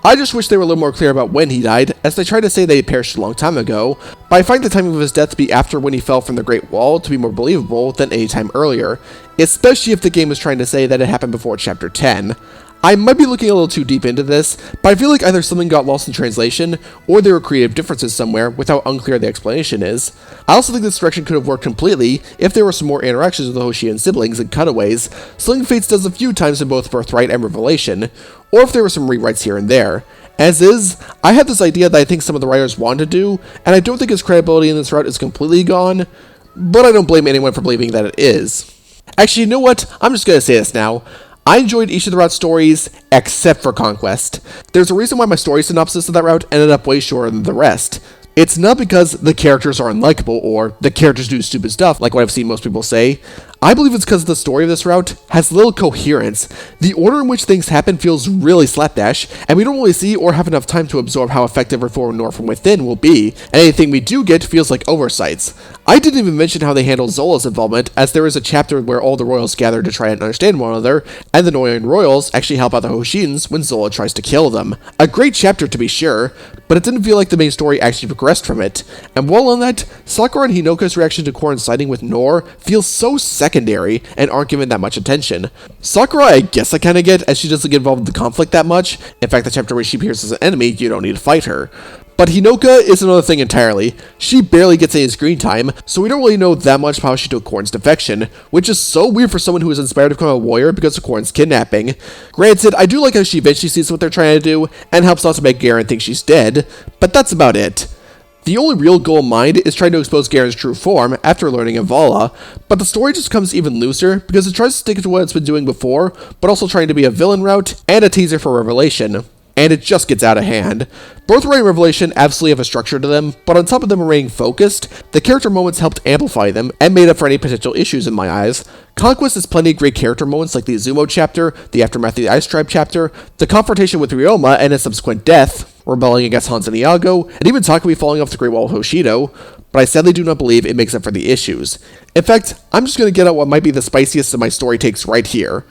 I just wish they were a little more clear about when he died, as they tried to say that he perished a long time ago, but I find the timing of his death to be after when he fell from the Great Wall to be more believable than any time earlier, especially if the game is trying to say that it happened before Chapter 10. I might be looking a little too deep into this, but I feel like either something got lost in translation, or there were creative differences somewhere with how unclear the explanation is. I also think this direction could have worked completely if there were some more interactions with the Hoshian siblings and cutaways, something Fates does a few times in both Birthright and Revelation, or if there were some rewrites here and there. As is, I have this idea that I think some of the writers wanted to do, and I don't think his credibility in this route is completely gone, but I don't blame anyone for believing that it is. Actually, you know what? I'm just gonna say this now. I enjoyed each of the route stories, except for Conquest. There's a reason why my story synopsis of that route ended up way shorter than the rest. It's not because the characters are unlikable, or the characters do stupid stuff, like what I've seen most people say. I believe it's because the story of this route has little coherence. The order in which things happen feels really slapdash, and we don't really see or have enough time to absorb how effective Reform Nor from Within will be, and anything we do get feels like oversights. I didn't even mention how they handled Zola's involvement, as there is a chapter where all the royals gather to try and understand one another, and the Noyan royals actually help out the Hoshians when Zola tries to kill them. A great chapter to be sure, but it didn't feel like the main story actually progressed from it. And while on that, Sakura and Hinoka's reaction to coinciding with Nor feels so secondary and aren't given that much attention. Sakura, I guess I kinda get, as she doesn't get involved in the conflict that much. In fact, the chapter where she appears as an enemy, you don't need to fight her. But Hinoka is another thing entirely. She barely gets any screen time, so we don't really know that much about how she took Korn's defection, which is so weird for someone who is inspired to become a warrior because of Korn's kidnapping. Granted, I do like how she eventually sees what they're trying to do, and helps not to make Garen think she's dead, but that's about it. The only real goal in mind is trying to expose Garen's true form after learning Avala, but the story just becomes even looser because it tries to stick to what it's been doing before, but also trying to be a villain route and a teaser for Revelation. And it just gets out of hand. Birthright and Revelation absolutely have a structure to them, but on top of them remaining focused, the character moments helped amplify them and made up for any potential issues in my eyes. Conquest has plenty of great character moments like the Izumo chapter, the Aftermath of the Ice Tribe chapter, the confrontation with Ryoma and his subsequent death, rebelling against Hans and Iago, and even Takumi falling off the Great Wall of Hoshido, but I sadly do not believe it makes up for the issues. In fact, I'm just going to get out what might be the spiciest of my story takes right here.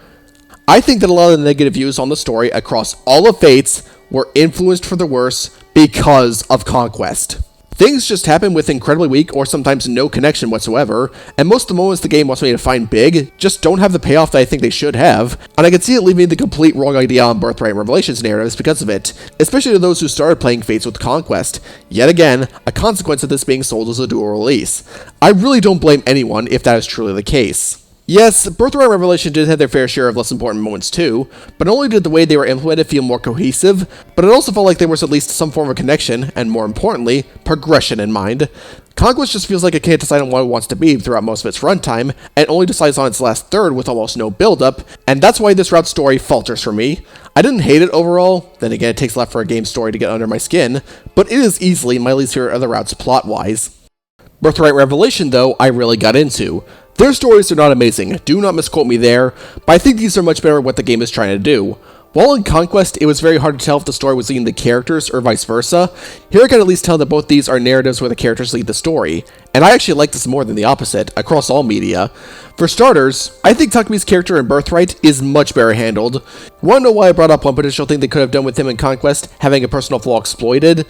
I think that a lot of the negative views on the story across all of Fates were influenced for the worse because of Conquest. Things just happen with incredibly weak or sometimes no connection whatsoever, and most of the moments the game wants me to find big just don't have the payoff that I think they should have, and I can see it leaving the complete wrong idea on Birthright and Revelations narratives because of it, especially to those who started playing Fates with Conquest. Yet again, a consequence of this being sold as a dual release. I really don't blame anyone if that is truly the case. Yes, Birthright and Revelation did have their fair share of less important moments too, but not only did the way they were implemented feel more cohesive, but it also felt like there was at least some form of connection, and more importantly, progression in mind. Conquest just feels like it can't decide on what it wants to be throughout most of its runtime, and only decides on its last third with almost no build-up, and that's why this route's story falters for me. I didn't hate it overall, then again it takes a lot for a game's story to get under my skin, but it is easily my least favorite of the routes plot-wise. Birthright Revelation, though, I really got into. Their stories are not amazing, do not misquote me there, but I think these are much better at what the game is trying to do. While in Conquest, it was very hard to tell if the story was leading the characters or vice versa, here I can at least tell that both these are narratives where the characters lead the story, and I actually like this more than the opposite, across all media. For starters, I think Takumi's character in Birthright is much better handled. Wanna know why I brought up one potential thing they could have done with him in Conquest, having a personal flaw exploited?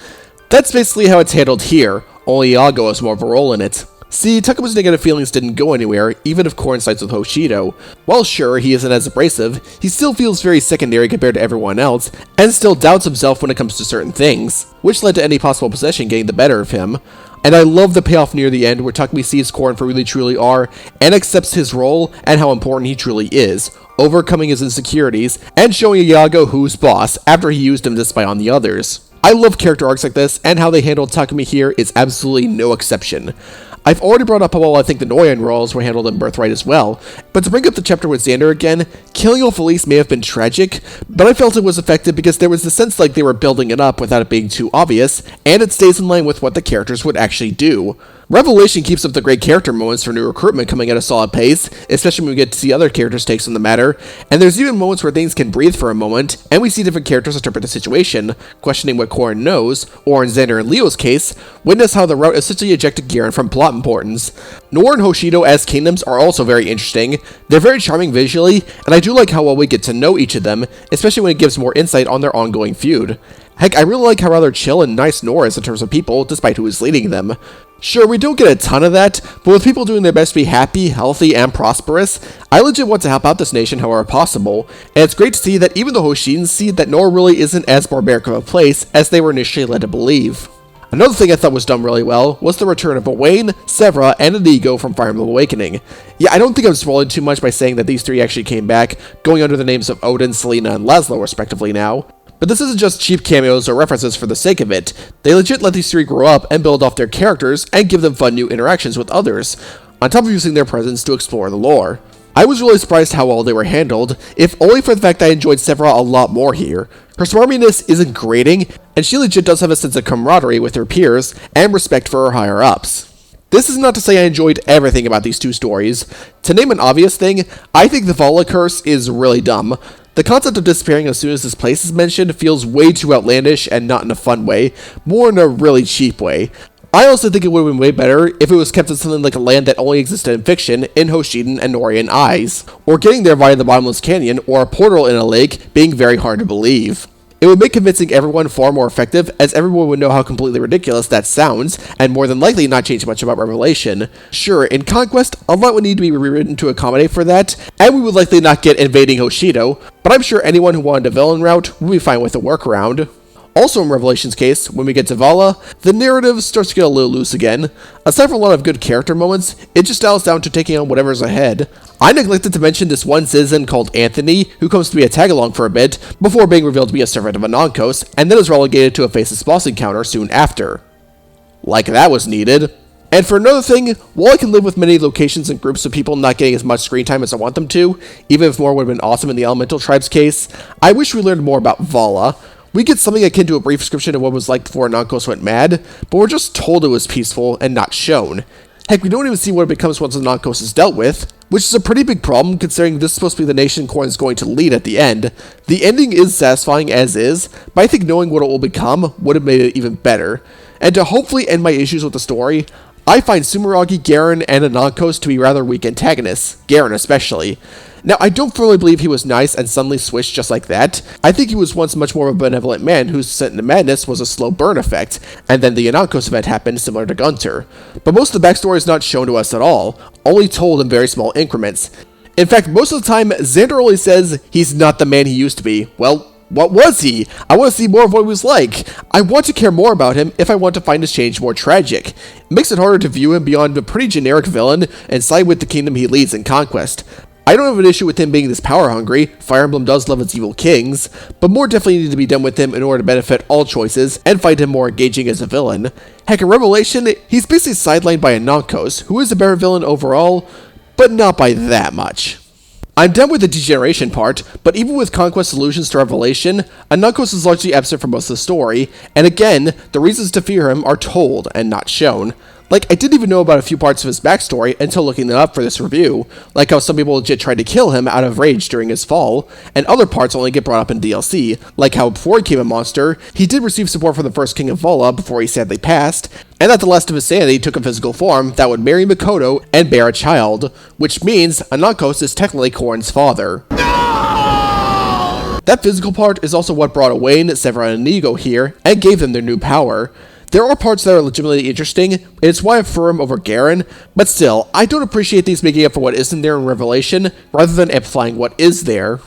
That's basically how it's handled here, only Iago has more of a role in it. See, Takuma's negative feelings didn't go anywhere, even if coincides with Hoshido. While sure, he isn't as abrasive, he still feels very secondary compared to everyone else, and still doubts himself when it comes to certain things, which led to any possible possession getting the better of him. And I love the payoff near the end where Takumi sees Korin for who they truly are, and accepts his role and how important he truly is, overcoming his insecurities, and showing Iago who's boss after he used him to spy on the others. I love character arcs like this, and how they handled Takumi here is absolutely no exception. I've already brought up how well I think the Noyan roles were handled in Birthright as well, but to bring up the chapter with Xander again, killing off Elise may have been tragic, but I felt it was effective because there was the sense like they were building it up without it being too obvious, and it stays in line with what the characters would actually do. Revelation keeps up the great character moments for new recruitment coming at a solid pace, especially when we get to see other characters' takes on the matter, and there's even moments where things can breathe for a moment, and we see different characters interpret the situation, questioning what Korin knows, or in Xander and Leo's case, witness how the route essentially ejected Garen from plot importance. Nohr and Hoshido as kingdoms are also very interesting. They're very charming visually, and I do like how well we get to know each of them, especially when it gives more insight on their ongoing feud. Heck, I really like how rather chill and nice Nohr is in terms of people, despite who is leading them. Sure, we don't get a ton of that, but with people doing their best to be happy, healthy, and prosperous, I legit want to help out this nation however possible, and it's great to see that even the Hoshidans see that Nohr really isn't as barbaric of a place as they were initially led to believe. Another thing I thought was done really well was the return of Owain, Severa, and Inigo from Fire Emblem Awakening. Yeah, I don't think I'm spoiling too much by saying that these three actually came back, going under the names of Odin, Selena, and Laszlo respectively now. But this isn't just cheap cameos or references for the sake of it. They legit let these three grow up and build off their characters and give them fun new interactions with others, on top of using their presence to explore the lore. I was really surprised how well they were handled, if only for the fact that I enjoyed Severa a lot more here. Her smarminess isn't grating, and she legit does have a sense of camaraderie with her peers and respect for her higher-ups. This is not to say I enjoyed everything about these two stories. To name an obvious thing, I think the Vala curse is really dumb. The concept of disappearing as soon as this place is mentioned feels way too outlandish and not in a fun way, more in a really cheap way. I also think it would have been way better if it was kept in something like a land that only existed in fiction in Hoshiden and Nohrian eyes, or getting there via the bottomless canyon or a portal in a lake being very hard to believe. It would make convincing everyone far more effective, as everyone would know how completely ridiculous that sounds, and more than likely not change much about Revelation. Sure, in Conquest, a lot would need to be rewritten to accommodate for that, and we would likely not get invading Hoshido, but I'm sure anyone who wanted a villain route would be fine with a workaround. Also in Revelation's case, when we get to Vala, the narrative starts to get a little loose again. Aside from a lot of good character moments, it just dials down to taking on whatever's ahead. I neglected to mention this one citizen called Anthony, who comes to be a tag-along for a bit, before being revealed to be a servant of Anonkos, and then is relegated to a faceless boss encounter soon after. Like that was needed. And for another thing, while I can live with many locations and groups of people not getting as much screen time as I want them to, even if more would have been awesome in the Elemental Tribe's case, I wish we learned more about Vala. We get something akin to a brief description of what it was like before Anonkos went mad, but we're just told it was peaceful and not shown. Heck, we don't even see what it becomes once Anonkos is dealt with, which is a pretty big problem considering this is supposed to be the nation Korin is going to lead at the end. The ending is satisfying as is, but I think knowing what it will become would have made it even better. And to hopefully end my issues with the story, I find Sumeragi, Garen, and Anonkos to be rather weak antagonists, Garen especially. Now, I don't fully believe he was nice and suddenly switched just like that. I think he was once much more of a benevolent man whose descent into madness was a slow burn effect, and then the Anonkos event happened similar to Gunter. But most of the backstory is not shown to us at all, only told in very small increments. In fact, most of the time, Xander only says he's not the man he used to be. Well, what was he? I want to see more of what he was like. I want to care more about him if I want to find his change more tragic. It makes it harder to view him beyond a pretty generic villain and side with the kingdom he leads in Conquest. I don't have an issue with him being this power hungry, Fire Emblem does love its evil kings, but more definitely need to be done with him in order to benefit all choices and find him more engaging as a villain. Heck, in Revelation, he's basically sidelined by a Nankos, who is a better villain overall, but not by that much. I'm done with the degeneration part, but even with Conquest allusions to Revelation, Nankos is largely absent from most of the story, and again, the reasons to fear him are told and not shown. Like, I didn't even know about a few parts of his backstory until looking them up for this review, like how some people legit tried to kill him out of rage during his fall, and other parts only get brought up in DLC, like how before he became a monster, he did receive support from the first king of Vala before he sadly passed, and that the last of his sanity took a physical form that would marry Mikoto and bear a child, which means Nankos is technically Corrin's father. No! That physical part is also what brought Owain, Severin, and Inigo here, and gave them their new power. There are parts that are legitimately interesting, and it's why I prefer him over Garen, but still, I don't appreciate these making up for what isn't there in Revelation, rather than amplifying what is there.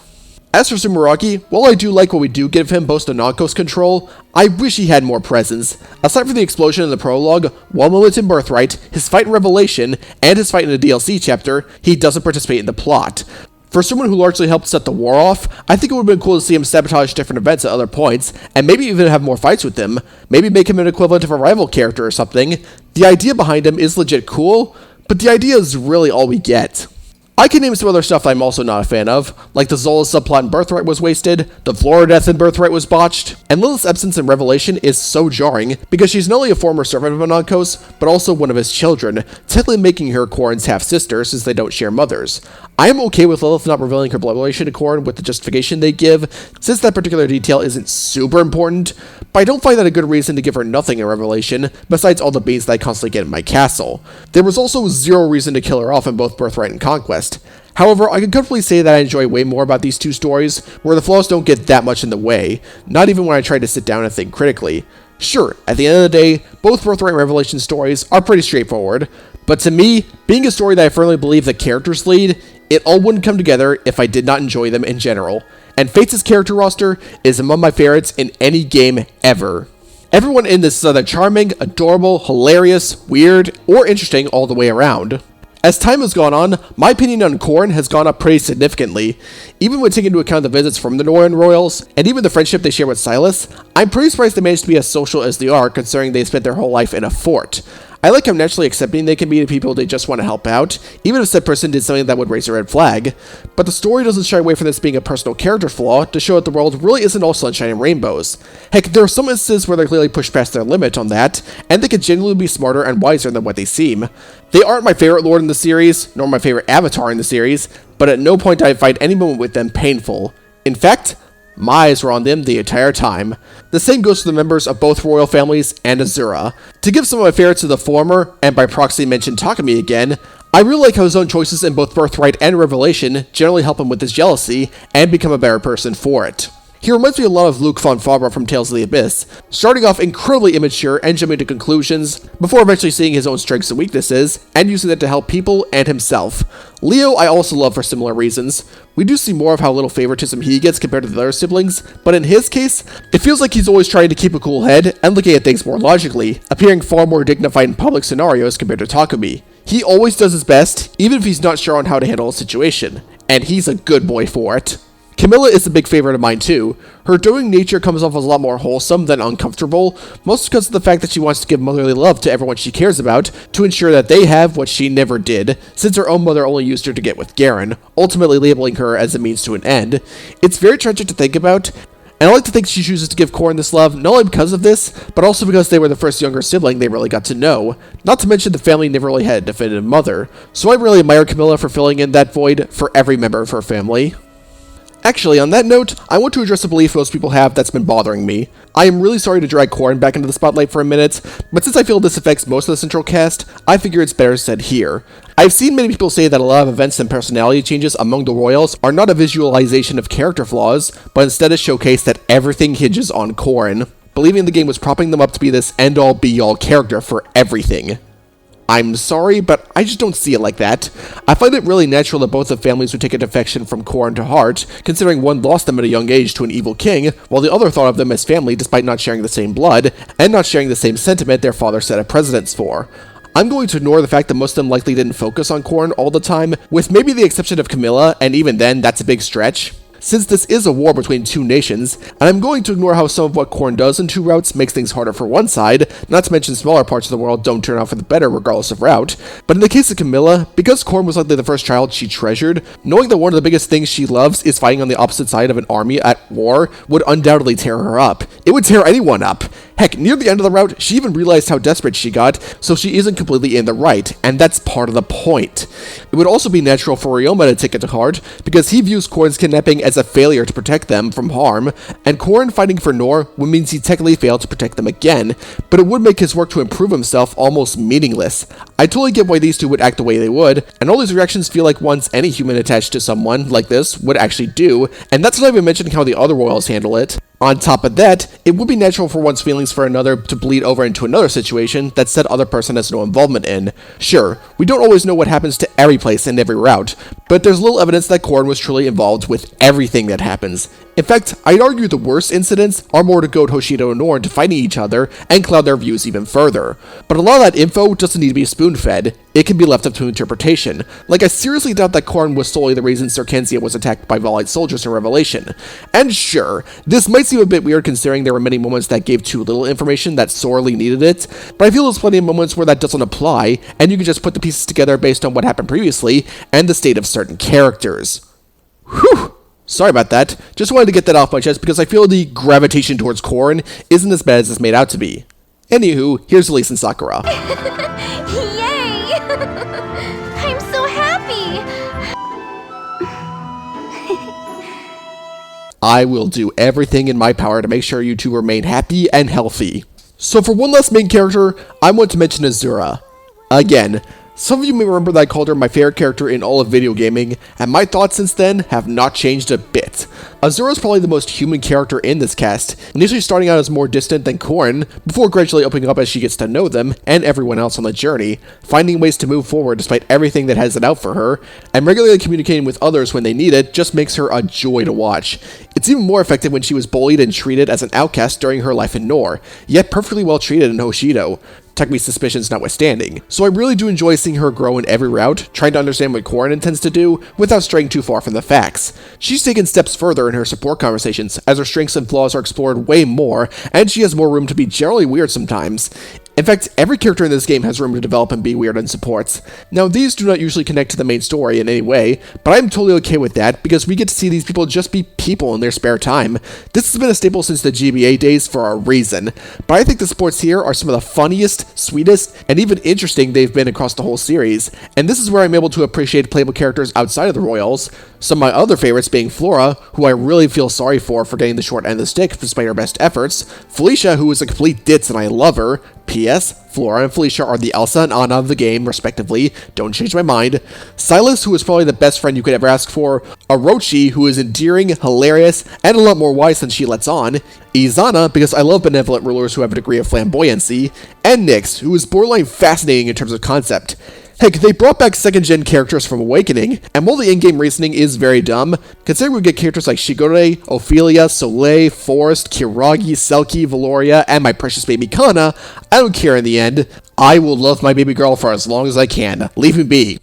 As for Sumeragi, while I do like what we do give him post Nankos control, I wish he had more presence. Aside from the explosion in the prologue, one moment in Birthright, his fight in Revelation, and his fight in the DLC chapter, he doesn't participate in the plot. For someone who largely helped set the war off, I think it would have been cool to see him sabotage different events at other points, and maybe even have more fights with them, maybe make him an equivalent of a rival character or something. The idea behind him is legit cool, but the idea is really all we get. I can name some other stuff that I'm also not a fan of, like the Zola subplot in Birthright was wasted, the Flora death in Birthright was botched, and Lilith's absence in Revelation is so jarring because she's not only a former servant of Nankos, but also one of his children, technically making her Corrin's half-sister since they don't share mothers. I am okay with Lilith not revealing her blood relation to Corrin with the justification they give, since that particular detail isn't super important, but I don't find that a good reason to give her nothing in Revelation, besides all the beans that I constantly get in my castle. There was also zero reason to kill her off in both Birthright and Conquest. However, I can comfortably say that I enjoy way more about these two stories, where the flaws don't get that much in the way, not even when I try to sit down and think critically. Sure, at the end of the day, both Birthright and Revelation stories are pretty straightforward, but to me, being a story that I firmly believe the characters lead, it all wouldn't come together if I did not enjoy them in general, and Fates' character roster is among my favorites in any game ever. Everyone in this is either charming, adorable, hilarious, weird, or interesting all the way around. As time has gone on, my opinion on Corrin has gone up pretty significantly. Even when taking into account the visits from the Northern Royals, and even the friendship they share with Silas, I'm pretty surprised they managed to be as social as they are, considering they spent their whole life in a fort. I like how naturally accepting they can be to people they just want to help out, even if said person did something that would raise a red flag. But the story doesn't shy away from this being a personal character flaw to show that the world really isn't all sunshine and rainbows. Heck, there are some instances where they clearly push past their limit on that, and they could genuinely be smarter and wiser than what they seem. They aren't my favorite lord in the series, nor my favorite avatar in the series, but at no point did I find any moment with them painful. In fact, my eyes were on them the entire time. The same goes for the members of both royal families and Azura. To give some of my favorites to the former, and by proxy mention Takumi again, I really like how his own choices in both Birthright and Revelation generally help him with his jealousy, and become a better person for it. He reminds me a lot of Luke von Fabra from Tales of the Abyss, starting off incredibly immature and jumping to conclusions, before eventually seeing his own strengths and weaknesses, and using that to help people and himself. Leo I also love for similar reasons. We do see more of how little favoritism he gets compared to the other siblings, but in his case, it feels like he's always trying to keep a cool head and looking at things more logically, appearing far more dignified in public scenarios compared to Takumi. He always does his best, even if he's not sure on how to handle a situation, and he's a good boy for it. Camilla is a big favorite of mine too. Her doting nature comes off as a lot more wholesome than uncomfortable, mostly because of the fact that she wants to give motherly love to everyone she cares about, to ensure that they have what she never did, since her own mother only used her to get with Garen, ultimately labeling her as a means to an end. It's very tragic to think about, and I like to think she chooses to give Corrin this love, not only because of this, but also because they were the first younger sibling they really got to know. Not to mention the family never really had a definitive mother, so I really admire Camilla for filling in that void for every member of her family. Actually, on that note, I want to address a belief most people have that's been bothering me. I am really sorry to drag Corrin back into the spotlight for a minute, but since I feel this affects most of the central cast, I figure it's better said here. I've seen many people say that a lot of events and personality changes among the royals are not a visualization of character flaws, but instead a showcase that everything hinges on Corrin, believing the game was propping them up to be this end-all be-all character for everything. I'm sorry, but I just don't see it like that. I find it really natural that both the families would take a defection from Corrin to heart, considering one lost them at a young age to an evil king, while the other thought of them as family despite not sharing the same blood, and not sharing the same sentiment their father set a precedence for. I'm going to ignore the fact that most of them likely didn't focus on Corrin all the time, with maybe the exception of Camilla, and even then, that's a big stretch, since this is a war between two nations, and I'm going to ignore how some of what Corrin does in two routes makes things harder for one side, not to mention smaller parts of the world don't turn out for the better regardless of route. But in the case of Camilla, because Corrin was likely the first child she treasured, knowing that one of the biggest things she loves is fighting on the opposite side of an army at war would undoubtedly tear her up. It would tear anyone up. Heck, near the end of the route, she even realized how desperate she got, so she isn't completely in the right, and that's part of the point. It would also be natural for Ryoma to take it to heart, because he views Corrin's kidnapping as a failure to protect them from harm, and Corrin fighting for Nohr would mean he technically failed to protect them again, but it would make his work to improve himself almost meaningless. I totally get why these two would act the way they would, and all these reactions feel like ones any human attached to someone like this would actually do, and that's not even mentioning how the other royals handle it. On top of that, it would be natural for one's feelings for another to bleed over into another situation that said other person has no involvement in. Sure, we don't always know what happens to every place and every route, but there's little evidence that Corrin was truly involved with everything that happens. In fact, I'd argue the worst incidents are more to goad Hoshido and Nohr into fighting each other and cloud their views even further. But a lot of that info doesn't need to be spoon-fed, it can be left up to interpretation. Like, I seriously doubt that Corrin was solely the reason Circensia was attacked by Volite soldiers in Revelation. And sure, this might seem a bit weird considering there were many moments that gave too little information that sorely needed it, but I feel there's plenty of moments where that doesn't apply, and you can just put the pieces together based on what happened previously and the state of certain characters. Whew! Sorry about that, just wanted to get that off my chest because I feel the gravitation towards Corrin isn't as bad as it's made out to be. Anywho, here's Elise and Sakura. Yay! I'm so happy! I will do everything in my power to make sure you two remain happy and healthy. So for one last main character, I want to mention Azura. Again, some of you may remember that I called her my favorite character in all of video gaming, and my thoughts since then have not changed a bit. Azura is probably the most human character in this cast, initially starting out as more distant than Corrin, before gradually opening up as she gets to know them, and everyone else on the journey, finding ways to move forward despite everything that has it out for her, and regularly communicating with others when they need it just makes her a joy to watch. It's even more effective when she was bullied and treated as an outcast during her life in Nohr, yet perfectly well treated in Hoshido. Takemi's suspicions notwithstanding. So I really do enjoy seeing her grow in every route, trying to understand what Corrin intends to do, without straying too far from the facts. She's taken steps further in her support conversations, as her strengths and flaws are explored way more, and she has more room to be generally weird sometimes. In fact, every character in this game has room to develop and be weird in supports. Now, these do not usually connect to the main story in any way, but I'm totally okay with that, because we get to see these people just be people in their spare time. This has been a staple since the GBA days for a reason, but I think the supports here are some of the funniest, sweetest, and even interesting they've been across the whole series, and this is where I'm able to appreciate playable characters outside of the Royals, some of my other favorites being Flora, who I really feel sorry for getting the short end of the stick despite her best efforts, Felicia, who is a complete ditz and I love her, P.S. Flora and Felicia are the Elsa and Anna of the game, respectively, don't change my mind, Silas, who is probably the best friend you could ever ask for, Orochi, who is endearing, hilarious, and a lot more wise than she lets on, Izana, because I love benevolent rulers who have a degree of flamboyancy, and Nyx, who is borderline fascinating in terms of concept. Heck, they brought back second-gen characters from Awakening, and while the in-game reasoning is very dumb, considering we get characters like Shigure, Ophelia, Soleil, Forest, Kiragi, Selkie, Valoria, and my precious baby Kana, I don't care in the end. I will love my baby girl for as long as I can. Leave me be.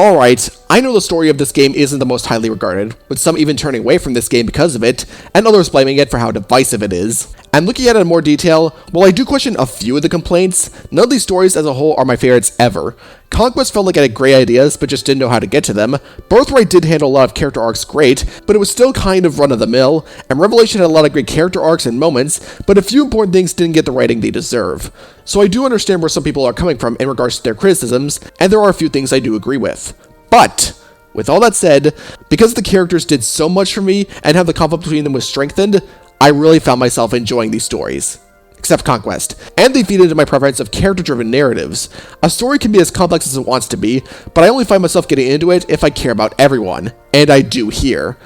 Alright, I know the story of this game isn't the most highly regarded, with some even turning away from this game because of it, and others blaming it for how divisive it is. And looking at it in more detail, while I do question a few of the complaints, none of these stories as a whole are my favorites ever. Conquest felt like it had great ideas, but just didn't know how to get to them. Birthright did handle a lot of character arcs great, but it was still kind of run-of-the-mill, and Revelation had a lot of great character arcs and moments, but a few important things didn't get the writing they deserve. So I do understand where some people are coming from in regards to their criticisms, and there are a few things I do agree with. But with all that said, because the characters did so much for me, and how the conflict between them was strengthened, I really found myself enjoying these stories. Except Conquest, and they feed into my preference of character-driven narratives. A story can be as complex as it wants to be, but I only find myself getting into it if I care about everyone, and I do here.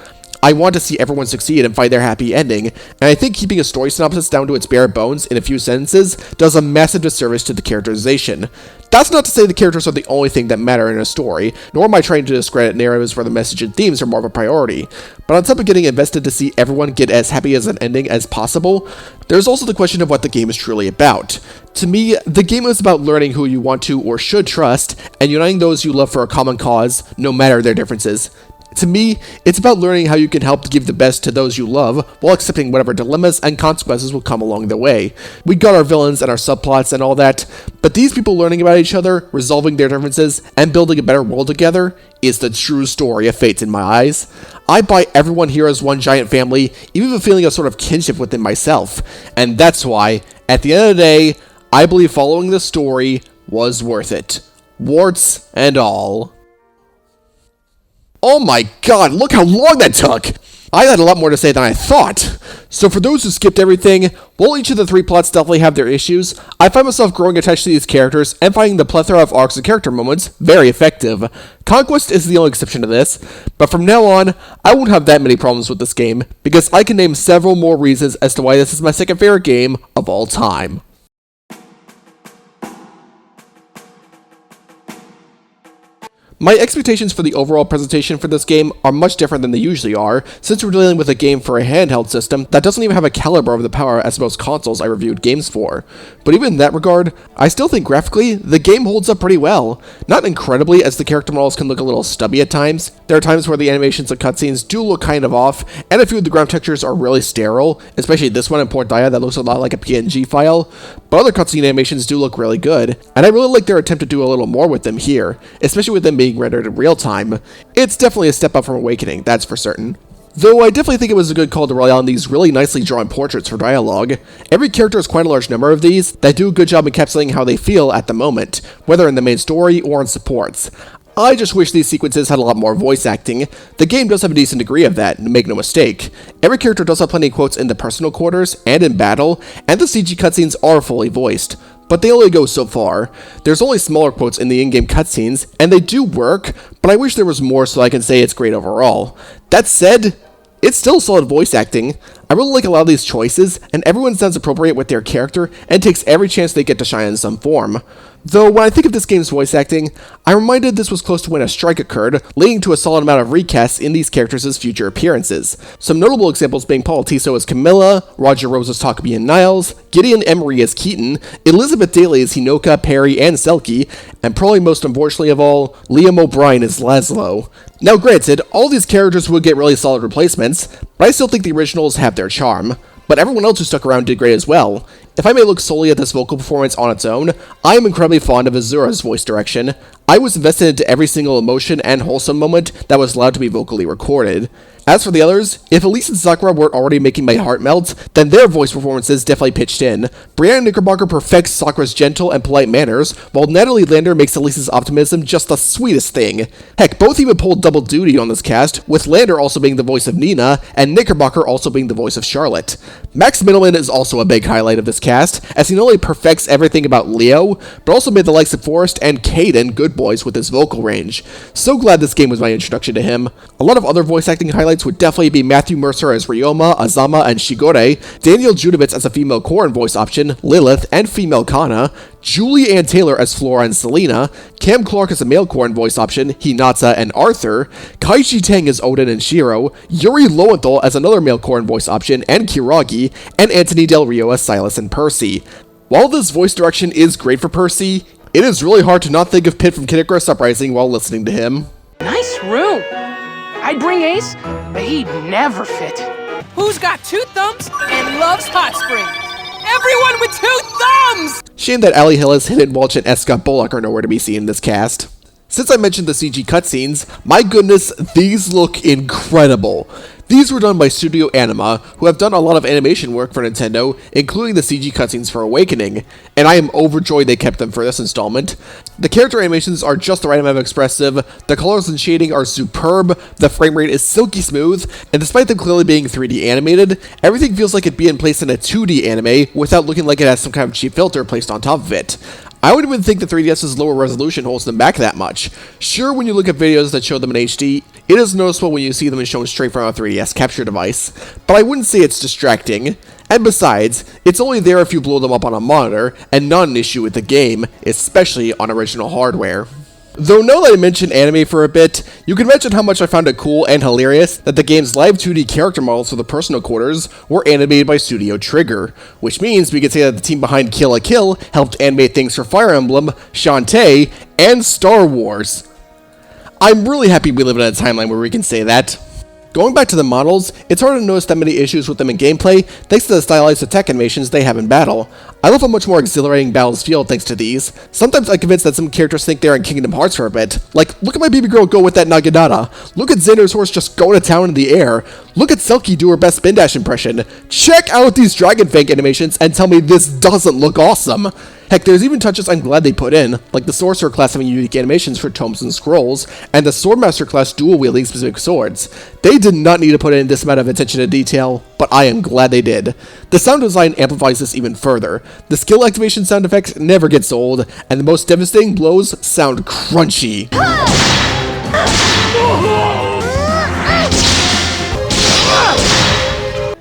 I want to see everyone succeed and find their happy ending, and I think keeping a story synopsis down to its bare bones in a few sentences does a massive disservice to the characterization. That's not to say the characters are the only thing that matter in a story, nor am I trying to discredit narratives where the message and themes are more of a priority. But on top of getting invested to see everyone get as happy as an ending as possible, there's also the question of what the game is truly about. To me, the game is about learning who you want to or should trust, and uniting those you love for a common cause, no matter their differences. To me, it's about learning how you can help to give the best to those you love, while accepting whatever dilemmas and consequences will come along the way. We got our villains and our subplots and all that, but these people learning about each other, resolving their differences, and building a better world together is the true story of Fate in my eyes. I buy everyone here as one giant family, even feeling a sort of kinship within myself, and that's why, at the end of the day, I believe following the story was worth it. Warts and all. Oh my god, look how long that took! I had a lot more to say than I thought. So for those who skipped everything, while each of the three plots definitely have their issues, I find myself growing attached to these characters and finding the plethora of arcs and character moments very effective. Conquest is the only exception to this, but from now on, I won't have that many problems with this game, because I can name several more reasons as to why this is my second favorite game of all time. My expectations for the overall presentation for this game are much different than they usually are, since we're dealing with a game for a handheld system that doesn't even have a caliber of the power as most consoles I reviewed games for. But even in that regard, I still think graphically, the game holds up pretty well. Not incredibly, as the character models can look a little stubby at times. There are times where the animations and cutscenes do look kind of off, and a few of the ground textures are really sterile, especially this one in Port Dia that looks a lot like a PNG file, but other cutscene animations do look really good, and I really like their attempt to do a little more with them here, especially with them being rendered in real time. It's definitely a step up from Awakening, that's for certain. Though I definitely think it was a good call to rely on these really nicely drawn portraits for dialogue. Every character has quite a large number of these that do a good job encapsulating how they feel at the moment, whether in the main story or in supports. I just wish these sequences had a lot more voice acting. The game does have a decent degree of that, make no mistake. Every character does have plenty of quotes in the personal quarters and in battle, and the CG cutscenes are fully voiced. But they only go so far. There's only smaller quotes in the in-game cutscenes, and they do work, but I wish there was more so I can say it's great overall. That said, it's still solid voice acting. I really like a lot of these choices, and everyone sounds appropriate with their character and takes every chance they get to shine in some form. Though, when I think of this game's voice acting, I'm reminded this was close to when a strike occurred, leading to a solid amount of recasts in these characters' future appearances. Some notable examples being Paul Tiso as Camilla, Roger Rose as Takumi and Niles, Gideon Emery as Keaton, Elizabeth Daly as Hinoka, Perry, and Selkie, and probably most unfortunately of all, Liam O'Brien as Laszlo. Now granted, all these characters would get really solid replacements, but I still think the originals have their charm. But everyone else who stuck around did great as well. If I may look solely at this vocal performance on its own, I am incredibly fond of Azura's voice direction. I was invested into every single emotion and wholesome moment that was allowed to be vocally recorded. As for the others, if Elise and Sakura weren't already making my heart melt, then their voice performances definitely pitched in. Brianna Knickerbocker perfects Sakura's gentle and polite manners, while Natalie Lander makes Elise's optimism just the sweetest thing. Heck, both even pulled double duty on this cast, with Lander also being the voice of Nina, and Knickerbocker also being the voice of Charlotte. Max Middleman is also a big highlight of this cast, as he not only perfects everything about Leo, but also made the likes of Forrest and Caden good boys with his vocal range. So glad this game was my introduction to him. A lot of other voice acting highlights would definitely be Matthew Mercer as Ryoma, Azama, and Shigure, Daniel Judovitz as a female Corrin voice option, Lilith, and female Kana, Julie Ann Taylor as Flora and Selena, Cam Clark as a male Corrin voice option, Hinata and Arthur, Kaichi Tang as Odin and Shiro, Yuri Lowenthal as another male Corrin voice option, and Kiragi, and Anthony Del Rio as Silas and Percy. While this voice direction is great for Percy, it is really hard to not think of Pit from Kid Icarus Uprising while listening to him. Nice room. I'd bring Ace, but he'd never fit. Who's got 2 thumbs and loves hot springs? Everyone with 2 thumbs! Shame that Ali Hillis, Hidden Walsh, and S. Scott Bullock are nowhere to be seen in this cast. Since I mentioned the CG cutscenes, my goodness, these look incredible. These were done by Studio Anima, who have done a lot of animation work for Nintendo, including the CG cutscenes for Awakening, and I am overjoyed they kept them for this installment. The character animations are just the right amount of expressive, the colors and shading are superb, the frame rate is silky smooth, and despite them clearly being 3D animated, everything feels like it'd be in place in a 2D anime without looking like it has some kind of cheap filter placed on top of it. I wouldn't even think the 3DS's lower resolution holds them back that much. Sure, when you look at videos that show them in HD, it is noticeable when you see them shown straight from a 3DS capture device, but I wouldn't say it's distracting. And besides, it's only there if you blow them up on a monitor, and not an issue with the game, especially on original hardware. Though now that I mentioned anime for a bit, you can imagine how much I found it cool and hilarious that the game's live 2D character models for the personal quarters were animated by Studio Trigger, which means we could say that the team behind Kill la Kill helped animate things for Fire Emblem, Shantae, and Star Wars. I'm really happy we live in a timeline where we can say that. Going back to the models, it's hard to notice that many issues with them in gameplay thanks to the stylized attack animations they have in battle. I love how much more exhilarating battles feel thanks to these. Sometimes I'm convinced that some characters think they're in Kingdom Hearts for a bit. Like, look at my baby girl go with that Naginata. Look at Xander's horse just going to town in the air. Look at Selkie do her best spin dash impression. Check out these Dragon Fang animations and tell me this doesn't look awesome. Heck, there's even touches I'm glad they put in, like the Sorcerer class having unique animations for tomes and scrolls, and the Swordmaster class dual-wielding specific swords. They did not need to put in this amount of attention to detail, but I am glad they did. The sound design amplifies this even further. The skill activation sound effect never gets old, and the most devastating blows sound crunchy.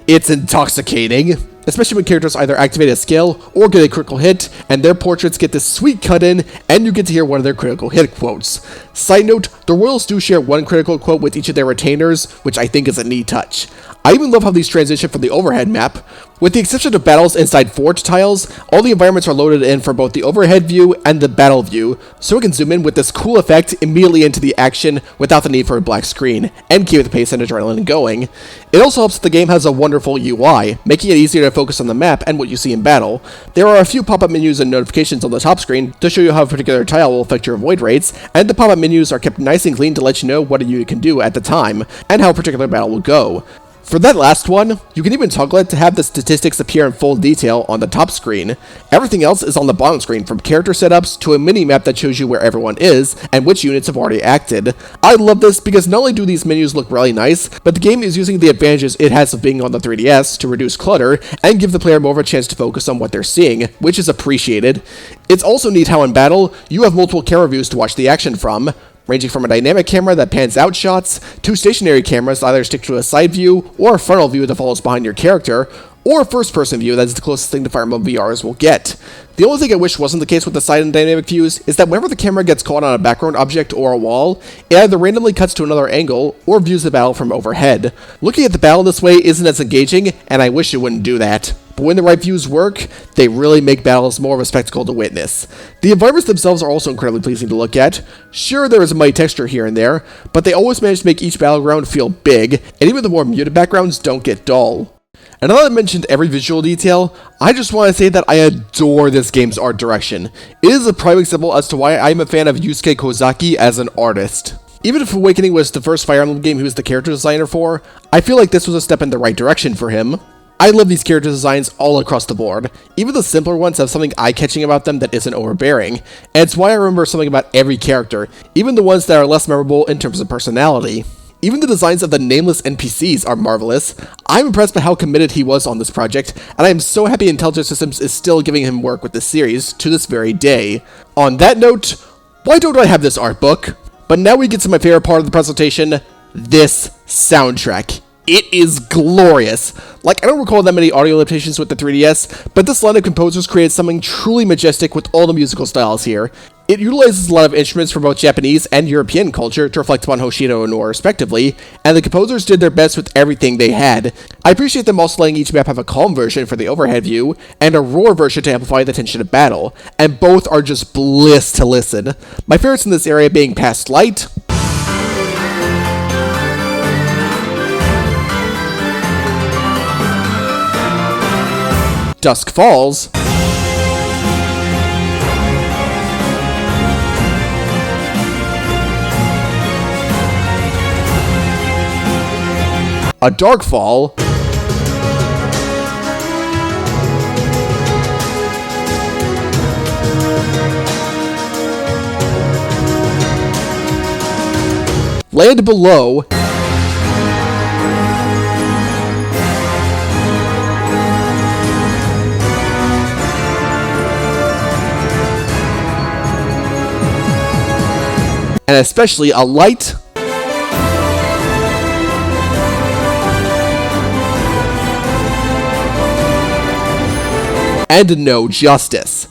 It's intoxicating, especially when characters either activate a skill or get a critical hit, and their portraits get this sweet cut in, and you get to hear one of their critical hit quotes. Side note, the royals do share one critical quote with each of their retainers, which I think is a neat touch. I even love how these transition from the overhead map. With the exception of battles inside forge tiles, all the environments are loaded in for both the overhead view and the battle view, so we can zoom in with this cool effect immediately into the action without the need for a black screen, and keep the pace and adrenaline going. It also helps that the game has a wonderful UI, making it easier to focus on the map and what you see in battle. There are a few pop-up menus and notifications on the top screen to show you how a particular tile will affect your void rates, and the pop-up menus are kept nice and clean to let you know what a unit can do at the time, and how a particular battle will go. For that last one, you can even toggle it to have the statistics appear in full detail on the top screen. Everything else is on the bottom screen, from character setups to a mini-map that shows you where everyone is and which units have already acted. I love this because not only do these menus look really nice, but the game is using the advantages it has of being on the 3DS to reduce clutter and give the player more of a chance to focus on what they're seeing, which is appreciated. It's also neat how in battle, you have multiple camera views to watch the action from, ranging from a dynamic camera that pans out shots, to stationary cameras that either stick to a side view, or a frontal view that follows behind your character, or a first-person view that is the closest thing to Fire Emblem VRs will get. The only thing I wish wasn't the case with the side and dynamic views is that whenever the camera gets caught on a background object or a wall, it either randomly cuts to another angle, or views the battle from overhead. Looking at the battle this way isn't as engaging, and I wish it wouldn't do that. But when the right views work, they really make battles more of a spectacle to witness. The environments themselves are also incredibly pleasing to look at. Sure, there is a muddy texture here and there, but they always manage to make each battleground feel big, and even the more muted backgrounds don't get dull. And now that I mentioned every visual detail, I just want to say that I adore this game's art direction. It is a prime example as to why I'm a fan of Yusuke Kozaki as an artist. Even if Awakening was the first Fire Emblem game he was the character designer for, I feel like this was a step in the right direction for him. I love these character designs all across the board. Even the simpler ones have something eye-catching about them that isn't overbearing, and it's why I remember something about every character, even the ones that are less memorable in terms of personality. Even the designs of the nameless NPCs are marvelous. I'm impressed by how committed he was on this project, and I am so happy Intelligent Systems is still giving him work with this series to this very day. On that note, why don't I have this art book? But now we get to my favorite part of the presentation, this soundtrack. It is glorious. Like, I don't recall that many audio adaptations with the 3DS, but this line of composers created something truly majestic with all the musical styles here. It utilizes a lot of instruments from both Japanese and European culture to reflect upon Hoshido and Noa respectively, and the composers did their best with everything they had. I appreciate them also letting each map have a calm version for the overhead view, and a roar version to amplify the tension of battle, and both are just bliss to listen. My favorites in this area being Past Light, Dusk Falls, A Dark Fall, Land Below, and especially a light and no justice.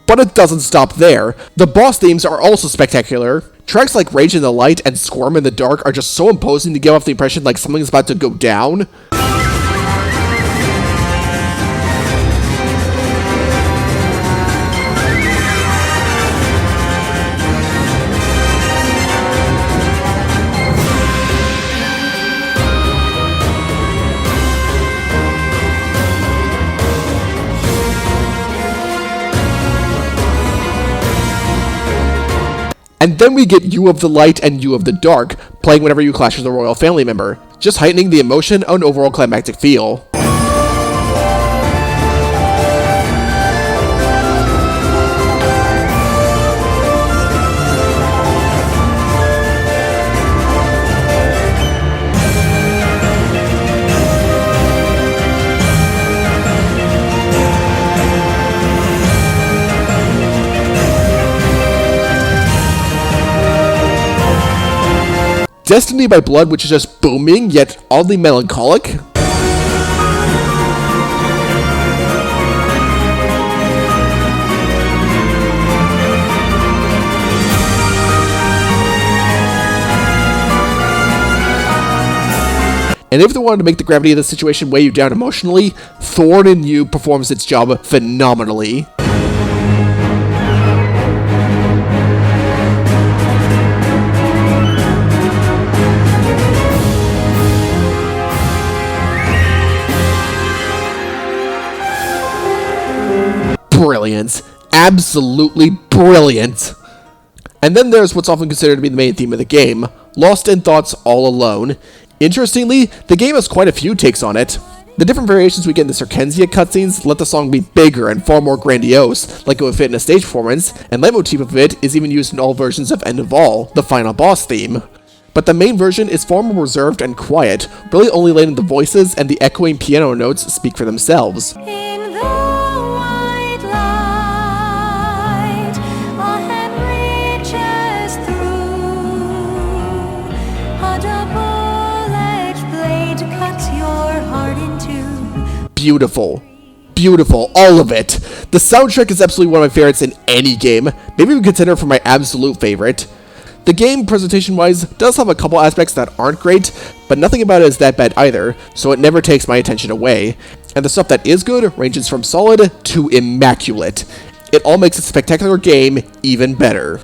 But it doesn't stop there. The boss themes are also spectacular. Tracks like Rage in the Light and Squirm in the Dark are just so imposing to give off the impression like something's about to go down. And then we get You of the Light and You of the Dark, playing whenever you clash with a royal family member, just heightening the emotion and overall climactic feel. Destiny by Blood, which is just booming, yet oddly melancholic. And if they wanted to make the gravity of the situation weigh you down emotionally, Thorn in You performs its job phenomenally. Brilliant. Absolutely brilliant. And then there's what's often considered to be the main theme of the game, Lost in Thoughts All Alone. Interestingly, the game has quite a few takes on it. The different variations we get in the Circensia cutscenes let the song be bigger and far more grandiose, like it would fit in a stage performance, and the leitmotif of it is even used in all versions of End of All, the final boss theme. But the main version is far more reserved and quiet, really only letting the voices and the echoing piano notes speak for themselves. In the white light, a hand reaches through. A double-edged blade cuts your heart in two. Beautiful. Beautiful. All of it. The soundtrack is absolutely one of my favorites in any game. Maybe we consider it for my absolute favorite. The game, presentation-wise, does have a couple aspects that aren't great, but nothing about it is that bad either, so it never takes my attention away. And the stuff that is good ranges from solid to immaculate. It all makes a spectacular game even better.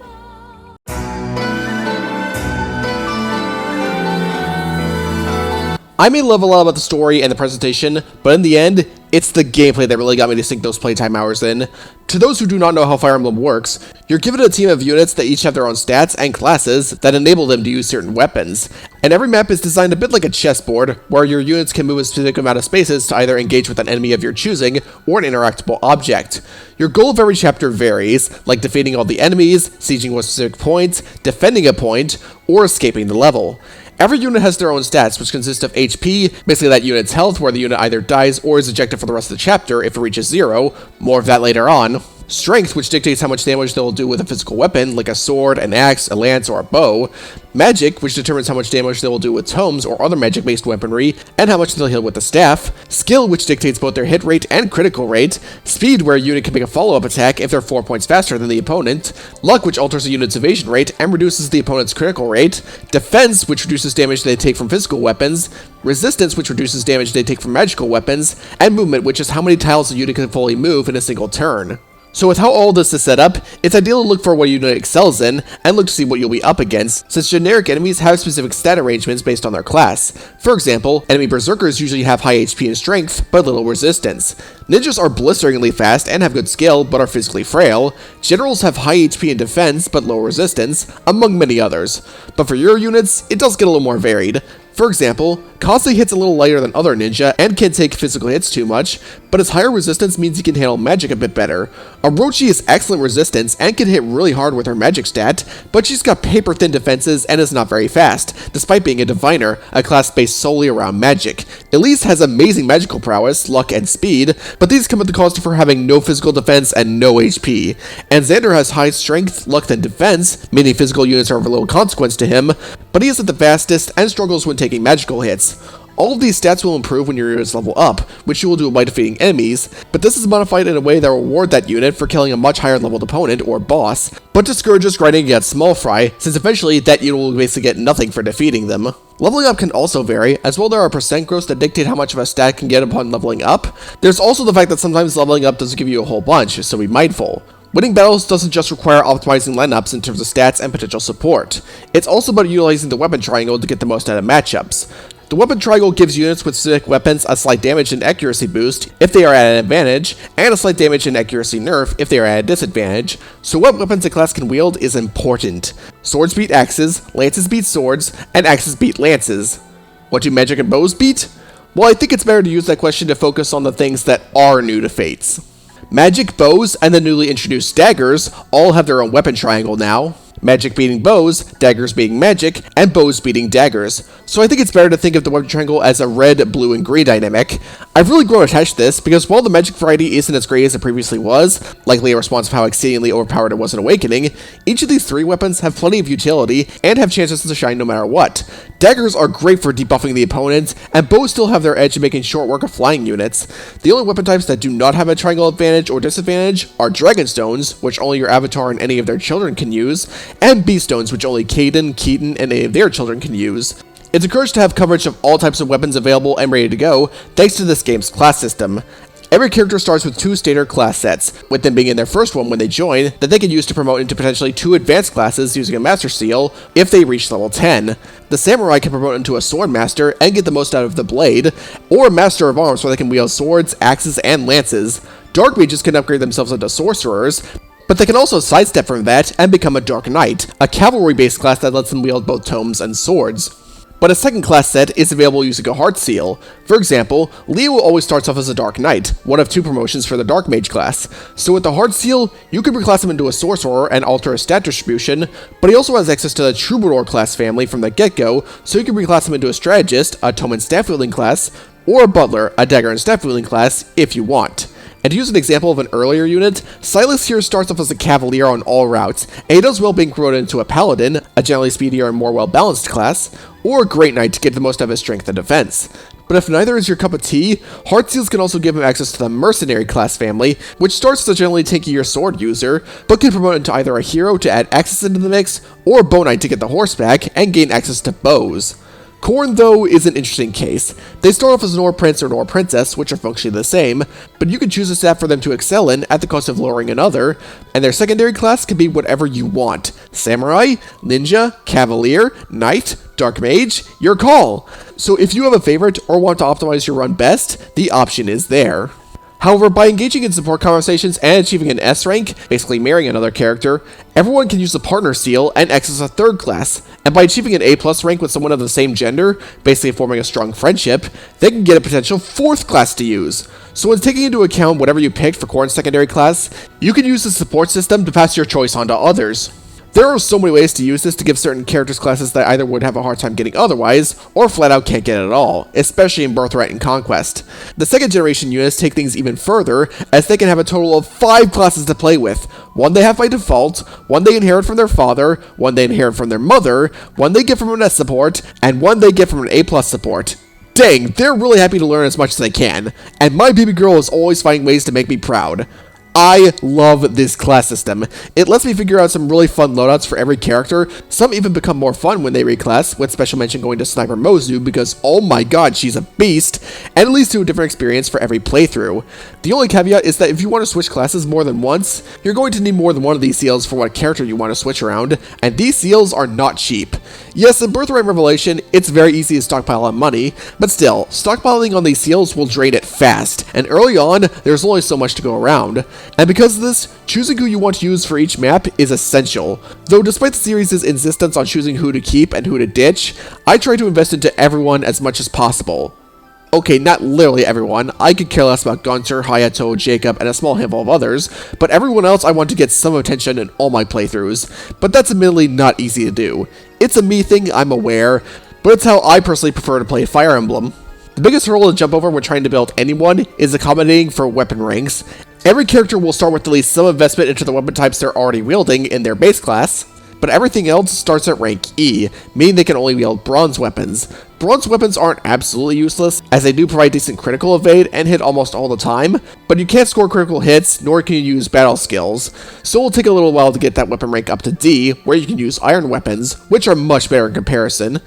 I may love a lot about the story and the presentation, but in the end, it's the gameplay that really got me to sink those playtime hours in. To those who do not know how Fire Emblem works, you're given a team of units that each have their own stats and classes that enable them to use certain weapons. And every map is designed a bit like a chessboard, where your units can move a specific amount of spaces to either engage with an enemy of your choosing or an interactable object. Your goal of every chapter varies, like defeating all the enemies, sieging one specific point, defending a point, or escaping the level. Every unit has their own stats, which consist of HP, basically that unit's health, where the unit either dies or is ejected for the rest of the chapter if it reaches 0, more of that later on. Strength, which dictates how much damage they'll do with a physical weapon, like a sword, an axe, a lance, or a bow. Magic, which determines how much damage they will do with tomes or other magic-based weaponry, and how much they'll heal with the staff. Skill, which dictates both their hit rate and critical rate. Speed, where a unit can make a follow-up attack if they're 4 points faster than the opponent. Luck, which alters a unit's evasion rate and reduces the opponent's critical rate. Defense, which reduces damage they take from physical weapons. Resistance, which reduces damage they take from magical weapons. And movement, which is how many tiles a unit can fully move in a single turn. So with how all this is set up, it's ideal to look for what a unit excels in, and look to see what you'll be up against, since generic enemies have specific stat arrangements based on their class. For example, enemy berserkers usually have high HP and strength, but little resistance. Ninjas are blisteringly fast and have good skill, but are physically frail. Generals have high HP and defense, but low resistance, among many others. But for your units, it does get a little more varied. For example, Kouhai hits a little lighter than other ninja and can't take physical hits too much, but his higher resistance means he can handle magic a bit better. Orochi has excellent resistance and can hit really hard with her magic stat, but she's got paper-thin defenses and is not very fast, despite being a diviner, a class based solely around magic. Elise has amazing magical prowess, luck, and speed, but these come at the cost of her having no physical defense and no HP. And Xander has high strength, luck, and defense, meaning physical units are of little consequence to him, but he isn't the fastest and struggles when taking magical hits. All of these stats will improve when your units level up, which you will do by defeating enemies, but this is modified in a way that will reward that unit for killing a much higher leveled opponent or boss, but discourages grinding against small fry, since eventually that unit will basically get nothing for defeating them. Leveling up can also vary, as well there are percent growths that dictate how much of a stat can get upon leveling up. There's also the fact that sometimes leveling up doesn't give you a whole bunch, so be mindful. Winning battles doesn't just require optimizing lineups in terms of stats and potential support. It's also about utilizing the weapon triangle to get the most out of matchups. The weapon triangle gives units with specific weapons a slight damage and accuracy boost if they are at an advantage, and a slight damage and accuracy nerf if they are at a disadvantage, so what weapons a class can wield is important. Swords beat axes, lances beat swords, and axes beat lances. What do magic and bows beat? Well, I think it's better to use that question to focus on the things that are new to Fates. Magic, bows, and the newly introduced daggers all have their own weapon triangle now. Magic beating bows, daggers beating magic, and bows beating daggers. So I think it's better to think of the weapon triangle as a red, blue, and green dynamic. I've really grown attached to this because while the magic variety isn't as great as it previously was, likely a response of how exceedingly overpowered it was in Awakening, each of these three weapons have plenty of utility and have chances to shine no matter what. Daggers are great for debuffing the opponent, and bows still have their edge in making short work of flying units. The only weapon types that do not have a triangle advantage or disadvantage are Dragon Stones, which only your avatar and any of their children can use, and Beast Stones, which only Kaden, Keaton, and any of their children can use. It's encouraged to have coverage of all types of weapons available and ready to go, thanks to this game's class system. Every character starts with 2 standard class sets, with them being in their first one when they join, that they can use to promote into potentially 2 advanced classes using a Master Seal if they reach level 10. The Samurai can promote into a Sword Master and get the most out of the blade, or a Master of Arms where they can wield swords, axes, and lances. Dark Mages can upgrade themselves into Sorcerers, but they can also sidestep from that and become a Dark Knight, a cavalry-based class that lets them wield both tomes and swords. But a second class set is available using a Heart Seal. For example, Leo always starts off as a Dark Knight, one of 2 promotions for the Dark Mage class. So with the Heart Seal, you can reclass him into a Sorcerer and alter his stat distribution, but he also has access to the Troubadour class family from the get-go, so you can reclass him into a Strategist, a Tome and Staff Wielding class, or a Butler, a Dagger and Staff Wielding class, if you want. And to use an example of an earlier unit, Silas here starts off as a Cavalier on all routes, and he does well being promoted into a Paladin, a generally speedier and more well-balanced class, or a Great Knight to get the most out of his strength and defense. But if neither is your cup of tea, Heart Seals can also give him access to the Mercenary class family, which starts as a generally tankier sword user, but can promote into either a hero to add access into the mix, or a Bow Knight to get the horseback and gain access to bows. Khorne, though, is an interesting case. They start off as an Ore Prince or an Ore Princess, which are functionally the same, but you can choose a staff for them to excel in at the cost of lowering another, and their secondary class can be whatever you want. Samurai, Ninja, Cavalier, Knight, Dark Mage, your call. So if you have a favorite or want to optimize your run best, the option is there. However, by engaging in support conversations and achieving an S rank, basically marrying another character, everyone can use the Partner Seal and access a 3rd class, and by achieving an A+ rank with someone of the same gender, basically forming a strong friendship, they can get a potential 4th class to use. So when taking into account whatever you picked for Khorne's secondary class, you can use the support system to pass your choice on to others. There are so many ways to use this to give certain characters classes that either would have a hard time getting otherwise, or flat out can't get it at all, especially in Birthright and Conquest. The second generation units take things even further, as they can have a total of 5 classes to play with. One they have by default, one they inherit from their father, one they inherit from their mother, one they get from an S support, and one they get from an A+ support. Dang, they're really happy to learn as much as they can, and my baby girl is always finding ways to make me proud. I love this class system. It lets me figure out some really fun loadouts for every character. Some even become more fun when they reclass, with special mention going to Sniper Mozu because oh my god, she's a beast, and it leads to a different experience for every playthrough. The only caveat is that if you want to switch classes more than once, you're going to need more than one of these seals for what character you want to switch around, and these seals are not cheap. Yes, in Birthright Revelation, it's very easy to stockpile on money, but still, stockpiling on these seals will drain it fast, and early on, there's only so much to go around. And because of this, choosing who you want to use for each map is essential. Though despite the series' insistence on choosing who to keep and who to ditch, I try to invest into everyone as much as possible. Okay, not literally everyone. I could care less about Gunter, Hayato, Jacob, and a small handful of others, but everyone else I want to get some attention in all my playthroughs. But that's admittedly not easy to do. It's a me thing, I'm aware, but it's how I personally prefer to play Fire Emblem. The biggest hurdle to jump over when trying to build anyone is accommodating for weapon ranks. Every character will start with at least some investment into the weapon types they're already wielding in their base class, but everything else starts at rank E, meaning they can only wield bronze weapons. Bronze weapons aren't absolutely useless, as they do provide decent critical evade and hit almost all the time, but you can't score critical hits, nor can you use battle skills, so it'll take a little while to get that weapon rank up to D, where you can use iron weapons, which are much better in comparison.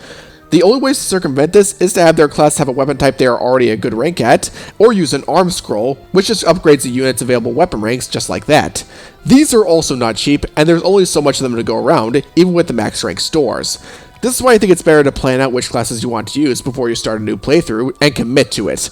The only way to circumvent this is to have their class have a weapon type they are already a good rank at, or use an arm scroll, which just upgrades the unit's available weapon ranks just like that. These are also not cheap, and there's only so much of them to go around, even with the max rank stores. This is why I think it's better to plan out which classes you want to use before you start a new playthrough, and commit to it.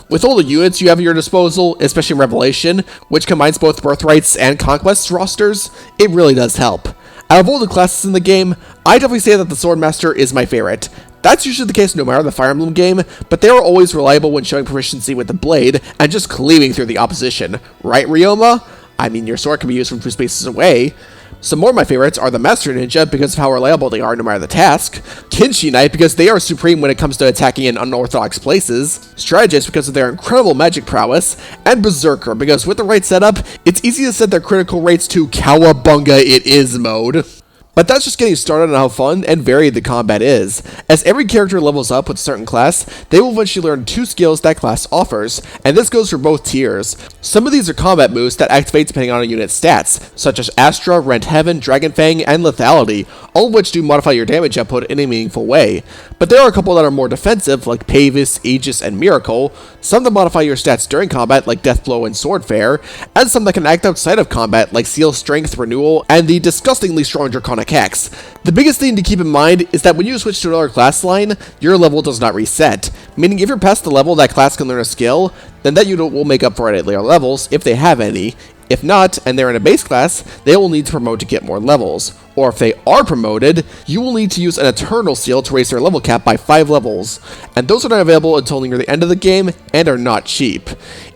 With all the units you have at your disposal, especially in Revelation, which combines both Birthright's and Conquest's rosters, it really does help. Out of all the classes in the game, I definitely say that the Swordmaster is my favorite. That's usually the case no matter the Fire Emblem game, but they are always reliable when showing proficiency with the blade and just cleaving through the opposition. Right, Ryoma? I mean, your sword can be used from 2 spaces away. Some more of my favorites are the Master Ninja because of how reliable they are no matter the task, Kinshi Knight because they are supreme when it comes to attacking in unorthodox places, Strategist because of their incredible magic prowess, and Berserker because with the right setup, it's easy to set their critical rates to Cowabunga it is mode. But that's just getting started on how fun and varied the combat is. As every character levels up with a certain class, they will eventually learn 2 skills that class offers, and this goes for both tiers. Some of these are combat moves that activate depending on a unit's stats, such as Astra, Rent Heaven, Dragon Fang, and Lethality, all of which do modify your damage output in a meaningful way. But there are a couple that are more defensive, like Pavis, Aegis, and Miracle, some that modify your stats during combat, like Deathblow and Swordfare, and some that can act outside of combat, like Seal Strength, Renewal, and the disgustingly strong Draconic Hex. The biggest thing to keep in mind is that when you switch to another class line, your level does not reset, meaning if you're past the level that class can learn a skill, then that unit will make up for it at later levels, if they have any. If not, and they're in a base class, they will need to promote to get more levels. Or if they are promoted, you will need to use an Eternal Seal to raise their level cap by 5 levels, and those are not available until near the end of the game, and are not cheap.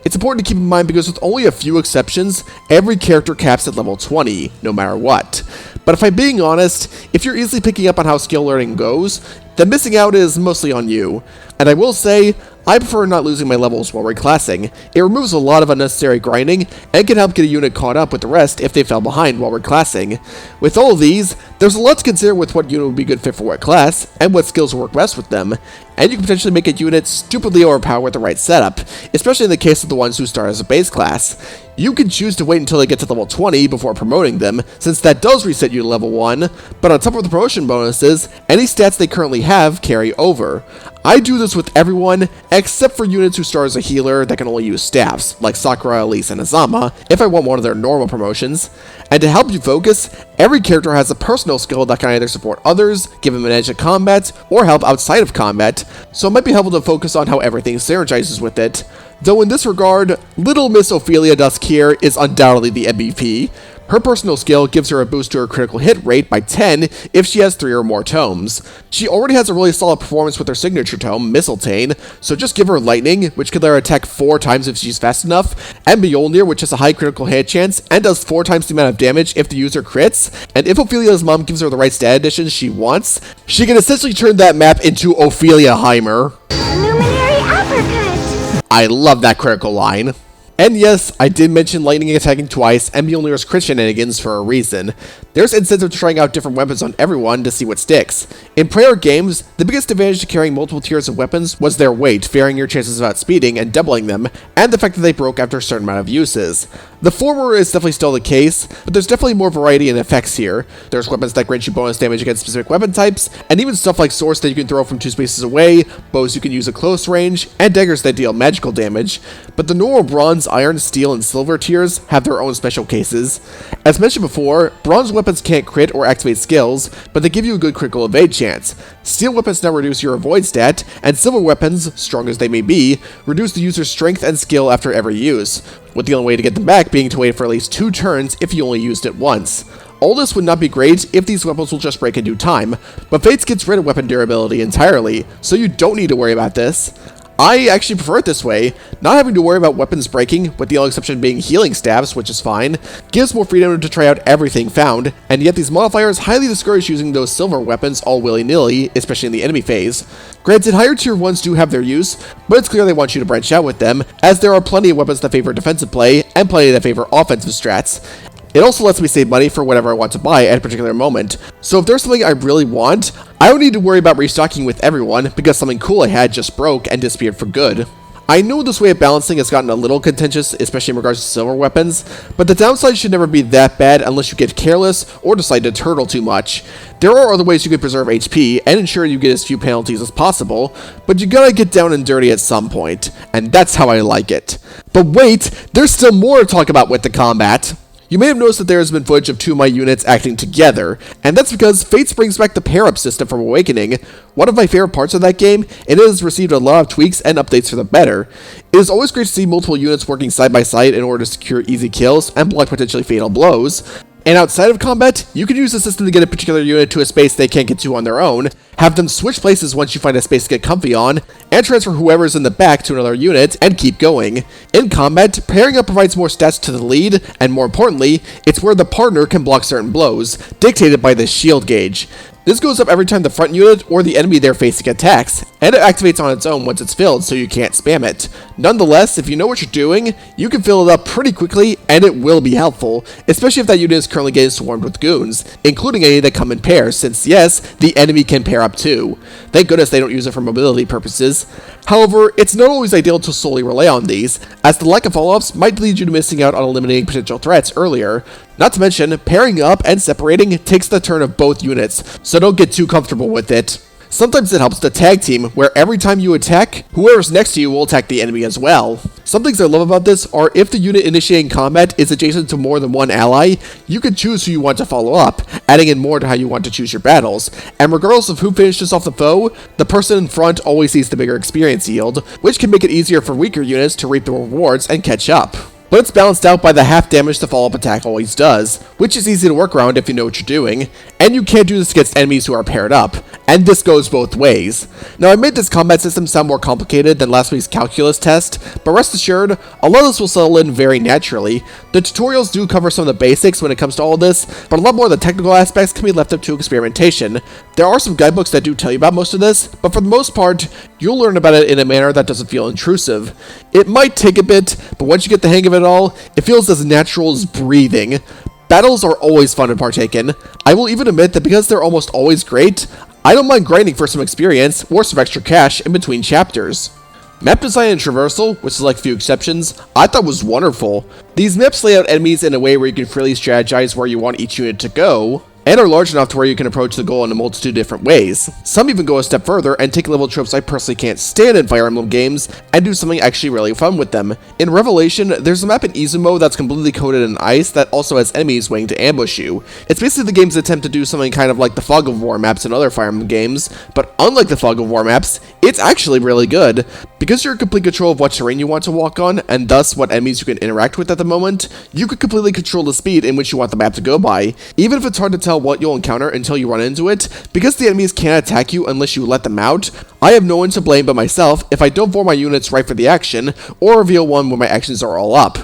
It's important to keep in mind because with only a few exceptions, every character caps at level 20, no matter what. But if I'm being honest, if you're easily picking up on how skill learning goes, then missing out is mostly on you. And I will say, I prefer not losing my levels while reclassing. It removes a lot of unnecessary grinding, and can help get a unit caught up with the rest if they fell behind while reclassing. With all of these, there's a lot to consider with what unit would be good fit for what class, and what skills will work best with them, and you can potentially make a unit stupidly overpowered with the right setup, especially in the case of the ones who start as a base class. You can choose to wait until they get to level 20 before promoting them, since that does reset you to level 1, but on top of the promotion bonuses, any stats they currently have carry over. I do this with everyone, except for units who start as a healer that can only use staffs, like Sakura, Elise, and Azama, if I want one of their normal promotions. And to help you focus, every character has a personal skill that can either support others, give them an edge at combat, or help outside of combat, so it might be helpful to focus on how everything synergizes with it. Though in this regard, Little Miss Ophelia Dusk here is undoubtedly the MVP. Her personal skill gives her a boost to her critical hit rate by 10 if she has 3 or more tomes. She already has a really solid performance with her signature tome, Mistletoe, so just give her Lightning, which can let her attack 4 times if she's fast enough, and Mjolnir, which has a high critical hit chance and does 4 times the amount of damage if the user crits, and if Ophelia's mom gives her the right stat additions she wants, she can essentially turn that map into Opheliaheimer. Luminary uppercut! I love that critical line. And yes, I did mention lightning attacking twice and Mjolnir's crit shenanigans for a reason. There's incentive to trying out different weapons on everyone to see what sticks. In prior games, the biggest advantage to carrying multiple tiers of weapons was their weight, varying your chances of outspeeding and doubling them, and the fact that they broke after a certain amount of uses. The former is definitely still the case, but there's definitely more variety in effects here. There's weapons that grant you bonus damage against specific weapon types, and even stuff like swords that you can throw from 2 spaces away, bows you can use at close range, and daggers that deal magical damage. But the normal bronze, iron, steel, and silver tiers have their own special cases. As mentioned before, bronze weapons can't crit or activate skills, but they give you a good critical evade chance. Steel weapons now reduce your avoid stat, and silver weapons, strong as they may be, reduce the user's strength and skill after every use. with the only way to get them back being to wait for at least 2 turns if you only used it once. All this would not be great if these weapons will just break in due time, but Fates gets rid of weapon durability entirely, so you don't need to worry about this. I actually prefer it this way. Not having to worry about weapons breaking, with the only exception being healing staves, which is fine, gives more freedom to try out everything found, and yet these modifiers highly discourage using those silver weapons all willy-nilly, especially in the enemy phase. Granted, higher tier ones do have their use, but it's clear they want you to branch out with them, as there are plenty of weapons that favor defensive play, and plenty that favor offensive strats. It also lets me save money for whatever I want to buy at a particular moment, so if there's something I really want, I don't need to worry about restocking with everyone because something cool I had just broke and disappeared for good. I know this way of balancing has gotten a little contentious, especially in regards to silver weapons, but the downside should never be that bad unless you get careless or decide to turtle too much. There are other ways you can preserve HP and ensure you get as few penalties as possible, but you gotta get down and dirty at some point, and that's how I like it. But wait, there's still more to talk about with the combat. You may have noticed that there has been footage of 2 of my units acting together, and that's because Fates brings back the pair-up system from Awakening, one of my favorite parts of that game, and it has received a lot of tweaks and updates for the better. It is always great to see multiple units working side by side in order to secure easy kills and block potentially fatal blows. And outside of combat, you can use the system to get a particular unit to a space they can't get to on their own, have them switch places once you find a space to get comfy on, and transfer whoever's in the back to another unit, and keep going. In combat, pairing up provides more stats to the lead, and more importantly, it's where the partner can block certain blows, dictated by the shield gauge. This goes up every time the front unit or the enemy they're facing attacks, and it activates on its own once it's filled so you can't spam it. Nonetheless, if you know what you're doing, you can fill it up pretty quickly and it will be helpful, especially if that unit is currently getting swarmed with goons, including any that come in pairs since yes, the enemy can pair up too. Thank goodness they don't use it for mobility purposes. However, it's not always ideal to solely rely on these, as the lack of follow-ups might lead you to missing out on eliminating potential threats earlier. Not to mention, pairing up and separating takes the turn of both units, so don't get too comfortable with it. Sometimes it helps to tag team, where every time you attack, whoever's next to you will attack the enemy as well. Some things I love about this are if the unit initiating combat is adjacent to more than one ally, you can choose who you want to follow up, adding in more to how you want to choose your battles. And regardless of who finishes off the foe, the person in front always sees the bigger experience yield, which can make it easier for weaker units to reap the rewards and catch up. But it's balanced out by the half damage the follow-up attack always does, which is easy to work around if you know what you're doing, and you can't do this against enemies who are paired up, and this goes both ways. Now I made this combat system sound more complicated than last week's calculus test, but rest assured, a lot of this will settle in very naturally. The tutorials do cover some of the basics when it comes to all this, but a lot more of the technical aspects can be left up to experimentation. There are some guidebooks that do tell you about most of this, but for the most part, you'll learn about it in a manner that doesn't feel intrusive. It might take a bit, but once you get the hang of it all, it feels as natural as breathing. Battles are always fun to partake in. I will even admit that because they're almost always great, I don't mind grinding for some experience or some extra cash in between chapters. Map design and traversal, which is like a few exceptions, I thought was wonderful. These maps lay out enemies in a way where you can freely strategize where you want each unit to go, and are large enough to where you can approach the goal in a multitude of different ways. Some even go a step further and take level tropes I personally can't stand in Fire Emblem games and do something actually really fun with them. In Revelation, there's a map in Izumo that's completely coated in ice that also has enemies waiting to ambush you. It's basically the game's attempt to do something kind of like the Fog of War maps in other Fire Emblem games, but unlike the Fog of War maps, it's actually really good. Because you're in complete control of what terrain you want to walk on, and thus what enemies you can interact with at the moment, you can completely control the speed in which you want the map to go by, even if it's hard to tell what you'll encounter until you run into it. Because the enemies can't attack you unless you let them out, I have no one to blame but myself if I don't form my units right for the action, or reveal one when my actions are all up.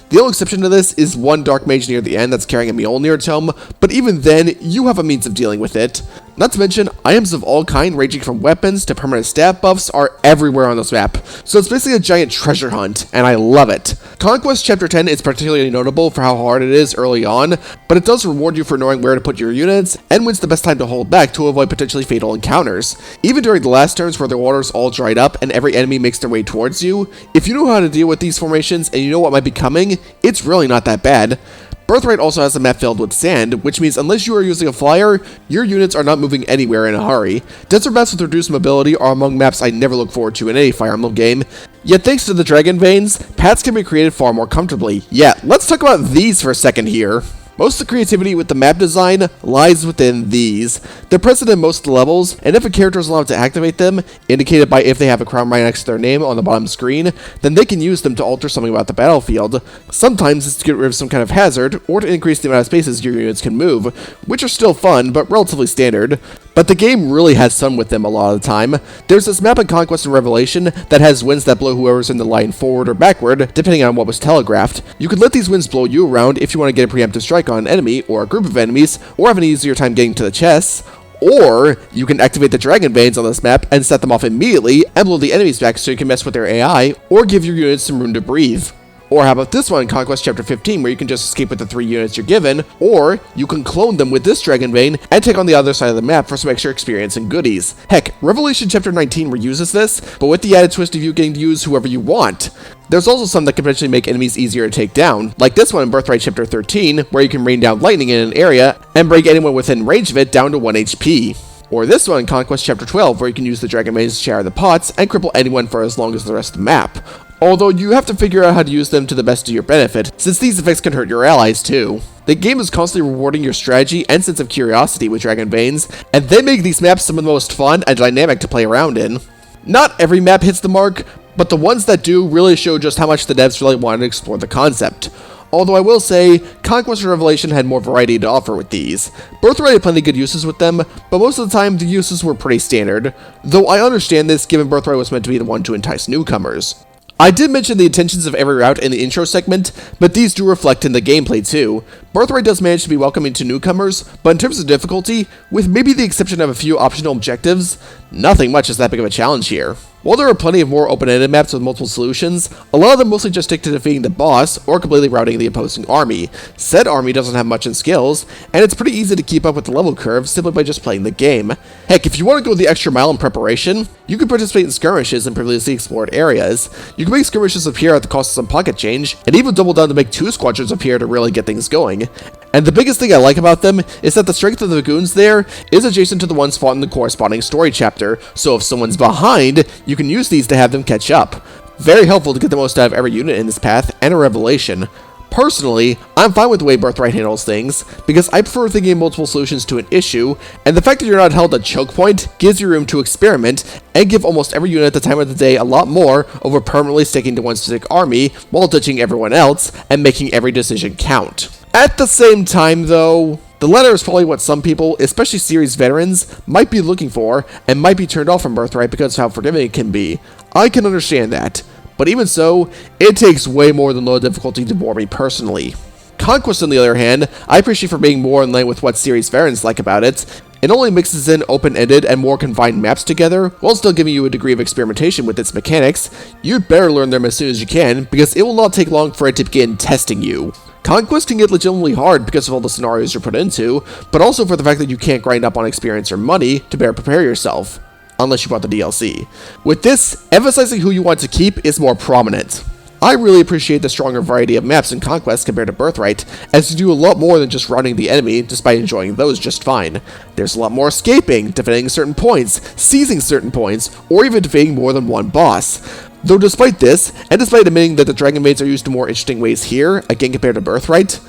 The only exception to this is one Dark Mage near the end that's carrying a Mjolnir tome, but even then, you have a means of dealing with it. Not to mention, items of all kind ranging from weapons to permanent stat buffs are everywhere on this map, so it's basically a giant treasure hunt, and I love it. Conquest Chapter 10 is particularly notable for how hard it is early on, but it does reward you for knowing where to put your units, and when's the best time to hold back to avoid potentially fatal encounters. Even during the last turns where the water's all dried up and every enemy makes their way towards you, if you know how to deal with these formations and you know what might be coming, it's really not that bad. Birthright also has a map filled with sand, which means unless you are using a flyer, your units are not moving anywhere in a hurry. Desert maps with reduced mobility are among maps I never look forward to in any Fire Emblem game, yet thanks to the Dragon Veins, paths can be created far more comfortably. Yeah, let's talk about these for a second here. Most of the creativity with the map design lies within these. They're present in most of the levels, and if a character is allowed to activate them, indicated by if they have a crown right next to their name on the bottom screen, then they can use them to alter something about the battlefield. Sometimes it's to get rid of some kind of hazard, or to increase the amount of spaces your units can move, which are still fun, but relatively standard. But the game really has fun with them a lot of the time. There's this map in Conquest and Revelation that has winds that blow whoever's in the line forward or backward, depending on what was telegraphed. You can let these winds blow you around if you want to get a preemptive strike on an enemy or a group of enemies, or have an easier time getting to the chests. Or you can activate the dragon veins on this map and set them off immediately and blow the enemies back so you can mess with their AI, or give your units some room to breathe. Or how about this one in Conquest Chapter 15, where you can just escape with the 3 units you're given, or you can clone them with this Dragon Vein and take on the other side of the map for some extra experience and goodies. Heck, Revelation Chapter 19 reuses this, but with the added twist of you getting to use whoever you want. There's also some that can potentially make enemies easier to take down, like this one in Birthright Chapter 13, where you can rain down lightning in an area and break anyone within range of it down to 1 HP. Or this one in Conquest Chapter 12, where you can use the Dragon Veins to shatter the pots and cripple anyone for as long as the rest of the map. Although you have to figure out how to use them to the best of your benefit, since these effects can hurt your allies too. The game is constantly rewarding your strategy and sense of curiosity with Dragon Veins, and they make these maps some of the most fun and dynamic to play around in. Not every map hits the mark, but the ones that do really show just how much the devs really wanted to explore the concept. Although I will say, Conquest and Revelation had more variety to offer with these. Birthright had plenty of good uses with them, but most of the time the uses were pretty standard, though I understand this given Birthright was meant to be the one to entice newcomers. I did mention the intentions of every route in the intro segment, but these do reflect in the gameplay too. Birthright does manage to be welcoming to newcomers, but in terms of difficulty, with maybe the exception of a few optional objectives, nothing much is that big of a challenge here. While there are plenty of more open-ended maps with multiple solutions, a lot of them mostly just stick to defeating the boss or completely routing the opposing army. Said army doesn't have much in skills, and it's pretty easy to keep up with the level curve simply by just playing the game. Heck, if you want to go the extra mile in preparation, you can participate in skirmishes in previously explored areas. You can make skirmishes appear at the cost of some pocket change, and even double down to make 2 squadrons appear to really get things going. And the biggest thing I like about them is that the strength of the goons there is adjacent to the ones fought in the corresponding story chapter, so if someone's behind, you can use these to have them catch up. Very helpful to get the most out of every unit in this path, and a revelation. Personally, I'm fine with the way Birthright handles things, because I prefer thinking of multiple solutions to an issue, and the fact that you're not held at choke point gives you room to experiment, and give almost every unit at the time of the day a lot more over permanently sticking to one specific army, while ditching everyone else, and making every decision count. At the same time though, the latter is probably what some people, especially series veterans, might be looking for, and might be turned off from Birthright because of how forgiving it can be. I can understand that. But even so, it takes way more than low difficulty to bore me personally. Conquest, on the other hand, I appreciate for being more in line with what series veterans like about it. It only mixes in open-ended and more confined maps together, while still giving you a degree of experimentation with its mechanics. You'd better learn them as soon as you can, because it will not take long for it to begin testing you. Conquest can get legitimately hard because of all the scenarios you're put into, but also for the fact that you can't grind up on experience or money to better prepare yourself. Unless you bought the DLC. With this, emphasizing who you want to keep is more prominent. I really appreciate the stronger variety of maps in Conquest compared to Birthright, as you do a lot more than just routing the enemy, despite enjoying those just fine. There's a lot more escaping, defending certain points, seizing certain points, or even defeating more than one boss. Though despite this, and despite admitting that the Dragon Veins are used in more interesting ways here, again compared to Birthright,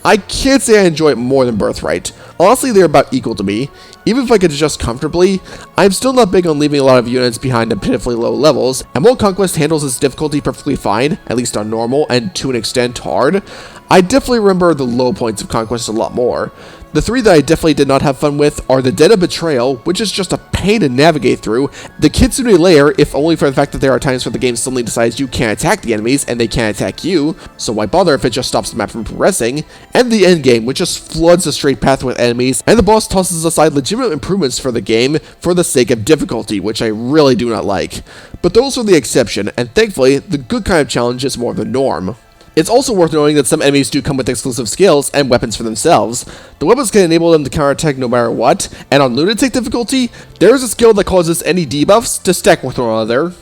I can't say I enjoy it more than Birthright. Honestly, they're about equal to me. Even if I could adjust comfortably, I'm still not big on leaving a lot of units behind at pitifully low levels, and while Conquest handles its difficulty perfectly fine, at least on normal, and to an extent hard, I definitely remember the low points of Conquest a lot more. The 3 that I definitely did not have fun with are the Den of Betrayal, which is just a pain to navigate through, the Kitsune Lair, if only for the fact that there are times where the game suddenly decides you can't attack the enemies and they can't attack you, so why bother if it just stops the map from progressing, and the Endgame, which just floods the straight path with enemies, and the boss tosses aside legitimate improvements for the game for the sake of difficulty, which I really do not like. But those are the exception, and thankfully, the good kind of challenge is more the norm. It's also worth noting that some enemies do come with exclusive skills and weapons for themselves. The weapons can enable them to counterattack no matter what, and on Lunatic difficulty, there is a skill that causes any debuffs to stack with one another.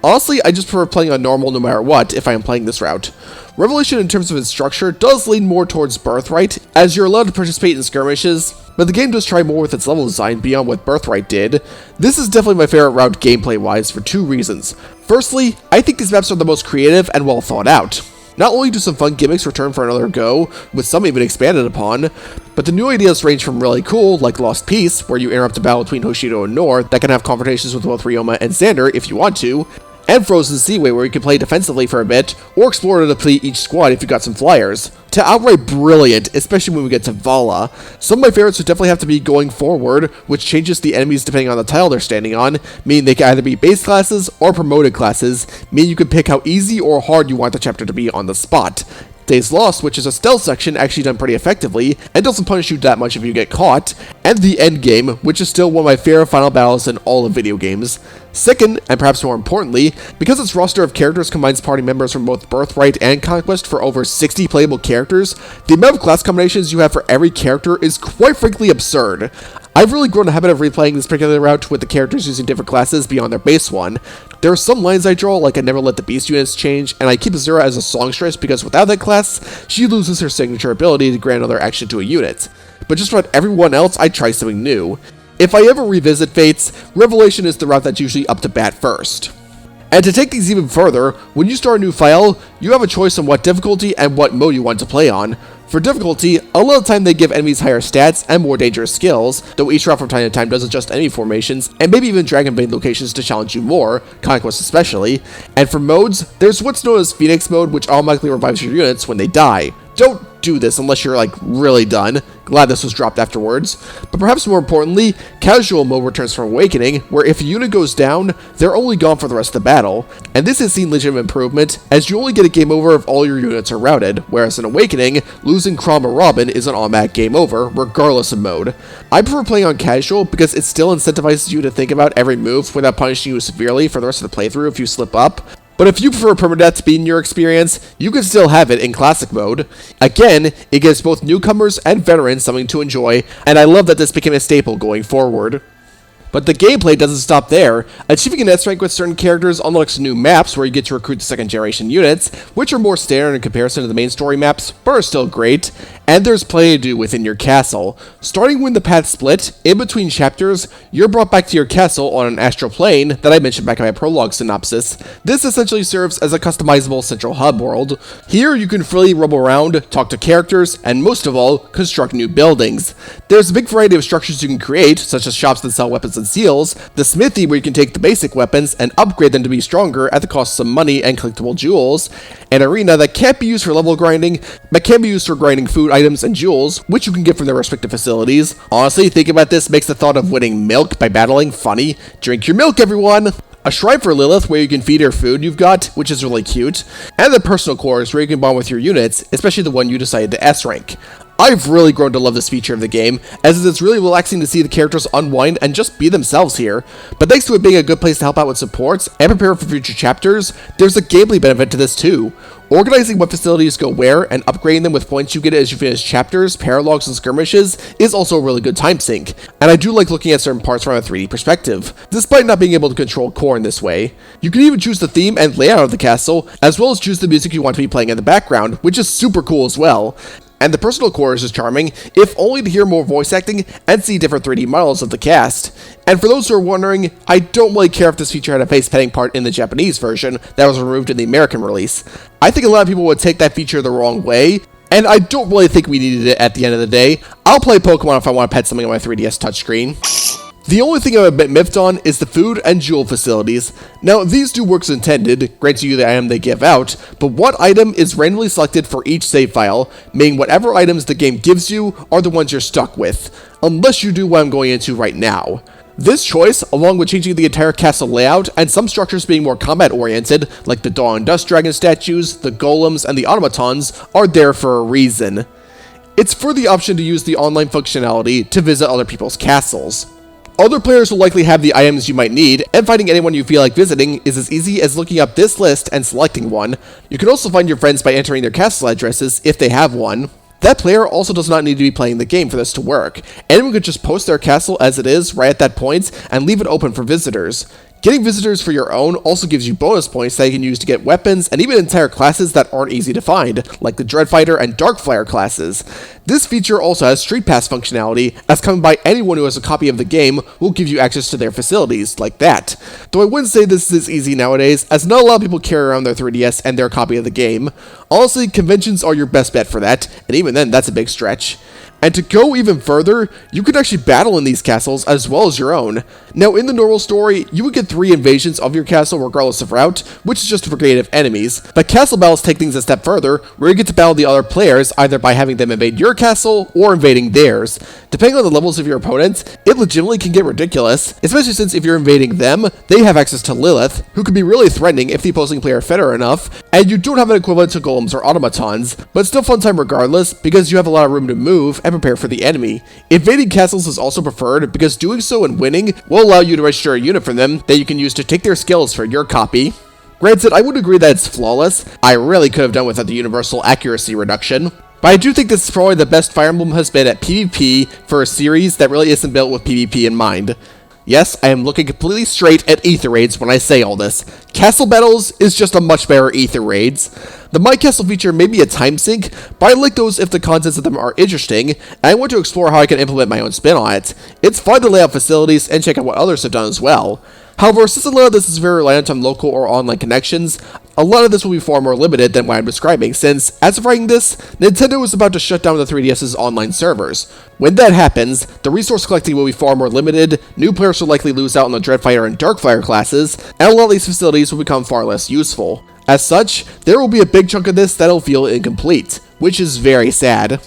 Honestly, I just prefer playing on normal no matter what if I am playing this route. Revelation in terms of its structure does lean more towards Birthright, as you're allowed to participate in skirmishes, but the game does try more with its level design beyond what Birthright did. This is definitely my favorite route gameplay-wise for 2 reasons. Firstly, I think these maps are the most creative and well thought out. Not only do some fun gimmicks return for another go, with some even expanded upon, but the new ideas range from really cool, like Lost Peace, where you interrupt a battle between Hoshido and Nor that can have confrontations with both Ryoma and Xander if you want to, and Frozen Seaway, where you can play defensively for a bit, or explore to deplete each squad if you got some flyers, to outright brilliant, especially when we get to Vala. Some of my favorites would definitely have to be Going Forward, which changes the enemies depending on the tile they're standing on, meaning they can either be base classes or promoted classes, meaning you can pick how easy or hard you want the chapter to be on the spot. Days Lost, which is a stealth section actually done pretty effectively, and doesn't punish you that much if you get caught, and the Endgame, which is still one of my favorite final battles in all of video games. Second, and perhaps more importantly, because its roster of characters combines party members from both Birthright and Conquest for over 60 playable characters, the amount of class combinations you have for every character is quite frankly absurd. I've really grown a habit of replaying this particular route with the characters using different classes beyond their base one. There are some lines I draw, like I never let the beast units change, and I keep Azura as a songstress because without that class, she loses her signature ability to grant another action to a unit. But just about everyone else, I try something new. If I ever revisit Fates, Revelation is the route that's usually up to bat first. And to take things even further, when you start a new file, you have a choice on what difficulty and what mode you want to play on. For difficulty, a lot of the time they give enemies higher stats and more dangerous skills, though each route from time to time does adjust enemy formations, and maybe even Dragonbane locations to challenge you more, Conquest especially. And for modes, there's what's known as Phoenix mode, which automatically revives your units when they die. Don't do this unless you're like really done. Glad this was dropped afterwards. But perhaps more importantly, Casual mode returns from Awakening, where if a unit goes down, they're only gone for the rest of the battle. And this has seen legitimate improvement, as you only get a game over if all your units are routed, whereas in Awakening, losing Chrom or Robin is an automatic game over, regardless of mode. I prefer playing on Casual because it still incentivizes you to think about every move without punishing you severely for the rest of the playthrough if you slip up. But if you prefer permadeath to be in your experience, you can still have it in Classic mode. Again, it gives both newcomers and veterans something to enjoy, and I love that this became a staple going forward. But the gameplay doesn't stop there. Achieving an S rank with certain characters unlocks new maps where you get to recruit second generation units, which are more standard in comparison to the main story maps, but are still great. And there's plenty to do within your castle. Starting when the paths split, in between chapters, you're brought back to your castle on an astral plane that I mentioned back in my Prologue synopsis. This essentially serves as a customizable central hub world. Here you can freely roam around, talk to characters, and most of all, construct new buildings. There's a big variety of structures you can create, such as shops that sell weapons and seals, the smithy where you can take the basic weapons and upgrade them to be stronger at the cost of some money and collectible jewels, an arena that can't be used for level grinding, but can be used for grinding food items and jewels, which you can get from their respective facilities. Honestly, thinking about this makes the thought of winning milk by battling funny. Drink your milk, everyone! A shrine for Lilith where you can feed her food you've got, which is really cute, and the personal quarters where you can bond with your units, especially the one you decided to S rank. I've really grown to love this feature of the game, as it is really relaxing to see the characters unwind and just be themselves here. But thanks to it being a good place to help out with supports and prepare for future chapters, there's a gameplay benefit to this too. Organizing what facilities go where and upgrading them with points you get as you finish chapters, paralogs, and skirmishes is also a really good time sink, and I do like looking at certain parts from a 3D perspective, despite not being able to control core in this way. You can even choose the theme and layout of the castle, as well as choose the music you want to be playing in the background, which is super cool as well. And the personal quarters is charming, if only to hear more voice acting and see different 3D models of the cast. And for those who are wondering, I don't really care if this feature had a face petting part in the Japanese version that was removed in the American release. I think a lot of people would take that feature the wrong way, and I don't really think we needed it at the end of the day. I'll play Pokemon if I want to pet something on my 3DS touchscreen. The only thing I'm a bit miffed on is the food and jewel facilities. Now, these do work as intended, granting you the item they give out, but what item is randomly selected for each save file, meaning whatever items the game gives you are the ones you're stuck with, unless you do what I'm going into right now. This choice, along with changing the entire castle layout and some structures being more combat-oriented, like the Dawn and Dust Dragon statues, the golems, and the automatons, are there for a reason. It's for the option to use the online functionality to visit other people's castles. Other players will likely have the items you might need, and finding anyone you feel like visiting is as easy as looking up this list and selecting one. You can also find your friends by entering their castle addresses, if they have one. That player also does not need to be playing the game for this to work. Anyone could just post their castle as it is right at that point and leave it open for visitors. Getting visitors for your own also gives you bonus points that you can use to get weapons and even entire classes that aren't easy to find, like the Dreadfighter and Darkflyer classes. This feature also has Street Pass functionality, as coming by anyone who has a copy of the game will give you access to their facilities, like that. Though I wouldn't say this is easy nowadays, as not a lot of people carry around their 3DS and their copy of the game. Honestly, conventions are your best bet for that, and even then, that's a big stretch. And to go even further, you could actually battle in these castles as well as your own. Now, in the normal story, you would get 3 invasions of your castle regardless of route, which is just a brigade of enemies, but castle battles take things a step further, where you get to battle the other players either by having them invade your castle or invading theirs. Depending on the levels of your opponents, it legitimately can get ridiculous, especially since if you're invading them, they have access to Lilith, who can be really threatening if the opposing player fed her enough, and you don't have an equivalent to golems or automatons, but it's still fun time regardless, because you have a lot of room to move and prepare for the enemy. Invading castles is also preferred because doing so and winning will allow you to register a unit from them that you can use to take their skills for your copy. Granted, I would agree that it's flawless. I really could have done without the universal accuracy reduction. But I do think this is probably the best Fire Emblem has been at PvP for a series that really isn't built with PvP in mind. Yes, I am looking completely straight at Aether Raids when I say all this. Castle Battles is just a much better Aether Raids. The My Castle feature may be a time sink, but I like those if the contents of them are interesting, and I want to explore how I can implement my own spin on it. It's fun to lay out facilities and check out what others have done as well. However, since a lot of this is very reliant on local or online connections, a lot of this will be far more limited than what I'm describing, since, as of writing this, Nintendo is about to shut down the 3DS's online servers. When that happens, the resource collecting will be far more limited, new players will likely lose out on the Dreadfighter and Darkflyer classes, and a lot of these facilities will become far less useful. As such, there will be a big chunk of this that'll feel incomplete, which is very sad.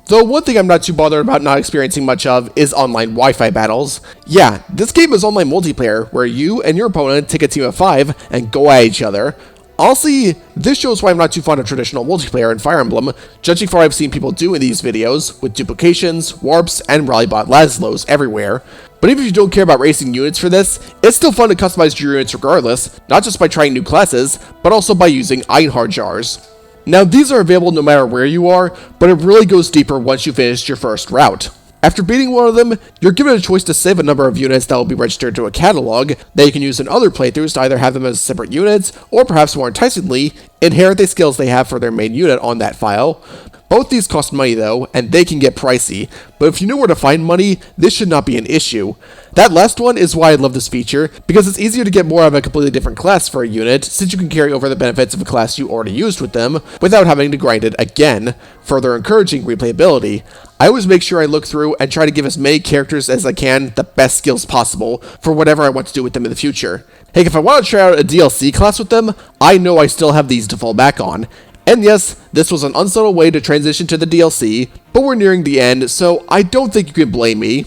Though one thing I'm not too bothered about not experiencing much of is online Wi-Fi battles. Yeah, this game is online multiplayer, where you and your opponent take a team of 5 and go at each other. Honestly, this shows why I'm not too fond of traditional multiplayer in Fire Emblem, judging from what I've seen people do in these videos, with duplications, warps, and Rallybot Laszlos everywhere. But even if you don't care about racing units for this, it's still fun to customize your units regardless, not just by trying new classes, but also by using Einhard jars. Now, these are available no matter where you are, but it really goes deeper once you finish your first route. After beating one of them, you're given a choice to save a number of units that will be registered to a catalog that you can use in other playthroughs to either have them as separate units, or perhaps more enticingly, inherit the skills they have for their main unit on that file. Both these cost money though, and they can get pricey, but if you know where to find money, this should not be an issue. That last one is why I love this feature, because it's easier to get more of a completely different class for a unit, since you can carry over the benefits of a class you already used with them, without having to grind it again, further encouraging replayability. I always make sure I look through and try to give as many characters as I can the best skills possible, for whatever I want to do with them in the future. Hey, if I want to try out a DLC class with them, I know I still have these to fall back on. And yes, this was an unsubtle way to transition to the DLC, but we're nearing the end, so I don't think you can blame me.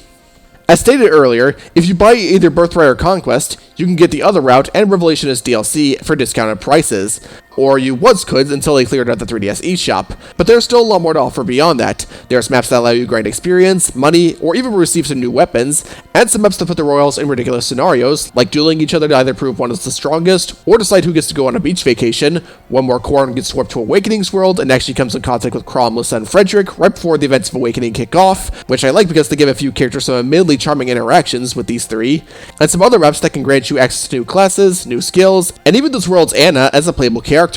As stated earlier, if you buy either Birthright or Conquest, you can get the other route and Revelation as DLC for discounted prices. Or you once could until they cleared out the 3DS eShop, but there's still a lot more to offer beyond that. There's maps that allow you to grind experience, money, or even receive some new weapons, and some maps to put the royals in ridiculous scenarios, like dueling each other to either prove one is the strongest, or decide who gets to go on a beach vacation. One more Corn gets swept to Awakening's world and actually comes in contact with Chrom, Lissa, and Frederick right before the events of Awakening kick off, which I like because they give a few characters some admittedly charming interactions with these three, and some other maps that can grant you access to new classes, new skills, and even this world's Anna as a playable character.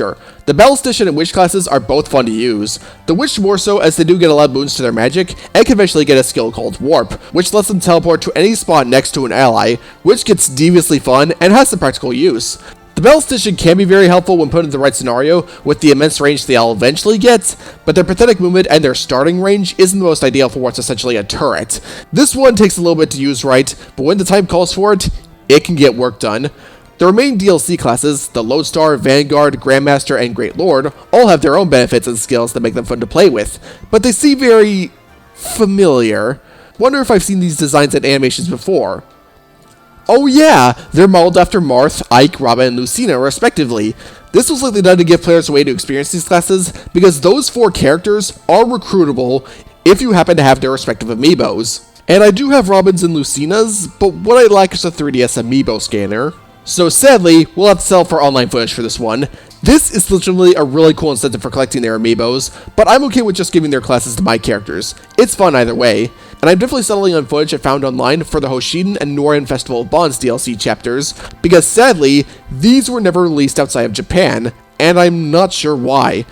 The Battle Station and Witch classes are both fun to use. The Witch more so as they do get a lot of boons to their magic, and can eventually get a skill called Warp, which lets them teleport to any spot next to an ally, which gets deviously fun and has some practical use. The Battle Station can be very helpful when put in the right scenario, with the immense range they'll eventually get, but their pathetic movement and their starting range isn't the most ideal for what's essentially a turret. This one takes a little bit to use right, but when the time calls for it, it can get work done. The remaining DLC classes, the Lodestar, Vanguard, Grandmaster, and Great Lord, all have their own benefits and skills that make them fun to play with, but they seem very familiar. Wonder if I've seen these designs and animations before. Oh yeah, they're modeled after Marth, Ike, Robin, and Lucina respectively. This was likely done to give players a way to experience these classes, because those 4 characters are recruitable if you happen to have their respective amiibos. And I do have Robin's and Lucina's, but what I lack is a 3DS amiibo scanner. So sadly, we'll have to sell for online footage for this one. This is legitimately a really cool incentive for collecting their amiibos, but I'm okay with just giving their classes to my characters. It's fun either way. and I'm definitely settling on footage I found online for the Hoshiden and Norin Festival of Bonds DLC chapters, because sadly, these were never released outside of Japan, and I'm not sure why.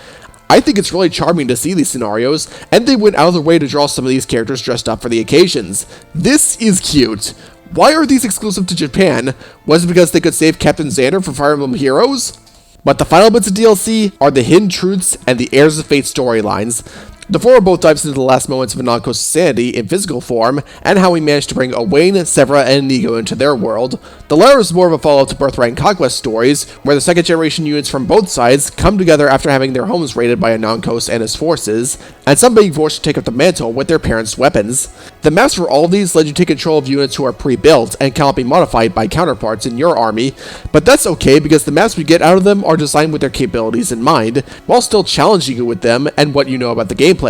I think it's really charming to see these scenarios, and they went out of their way to draw some of these characters dressed up for the occasions. This is cute. Why are these exclusive to Japan? Was it because they could save Captain Xander from Fire Emblem Heroes? But the final bits of DLC are the Hidden Truths and the Heirs of Fate storylines. The former both dives into the last moments of Ananko's sanity in physical form, and how he managed to bring Owain, Severa, and Inigo into their world. The latter is more of a follow-up to Birthright and Conquest stories, where the second generation units from both sides come together after having their homes raided by Anankos and his forces, and some being forced to take up the mantle with their parents' weapons. The maps for all of these let you take control of units who are pre-built and cannot be modified by counterparts in your army, but that's okay because the maps we get out of them are designed with their capabilities in mind, while still challenging you with them and what you know about the gameplay.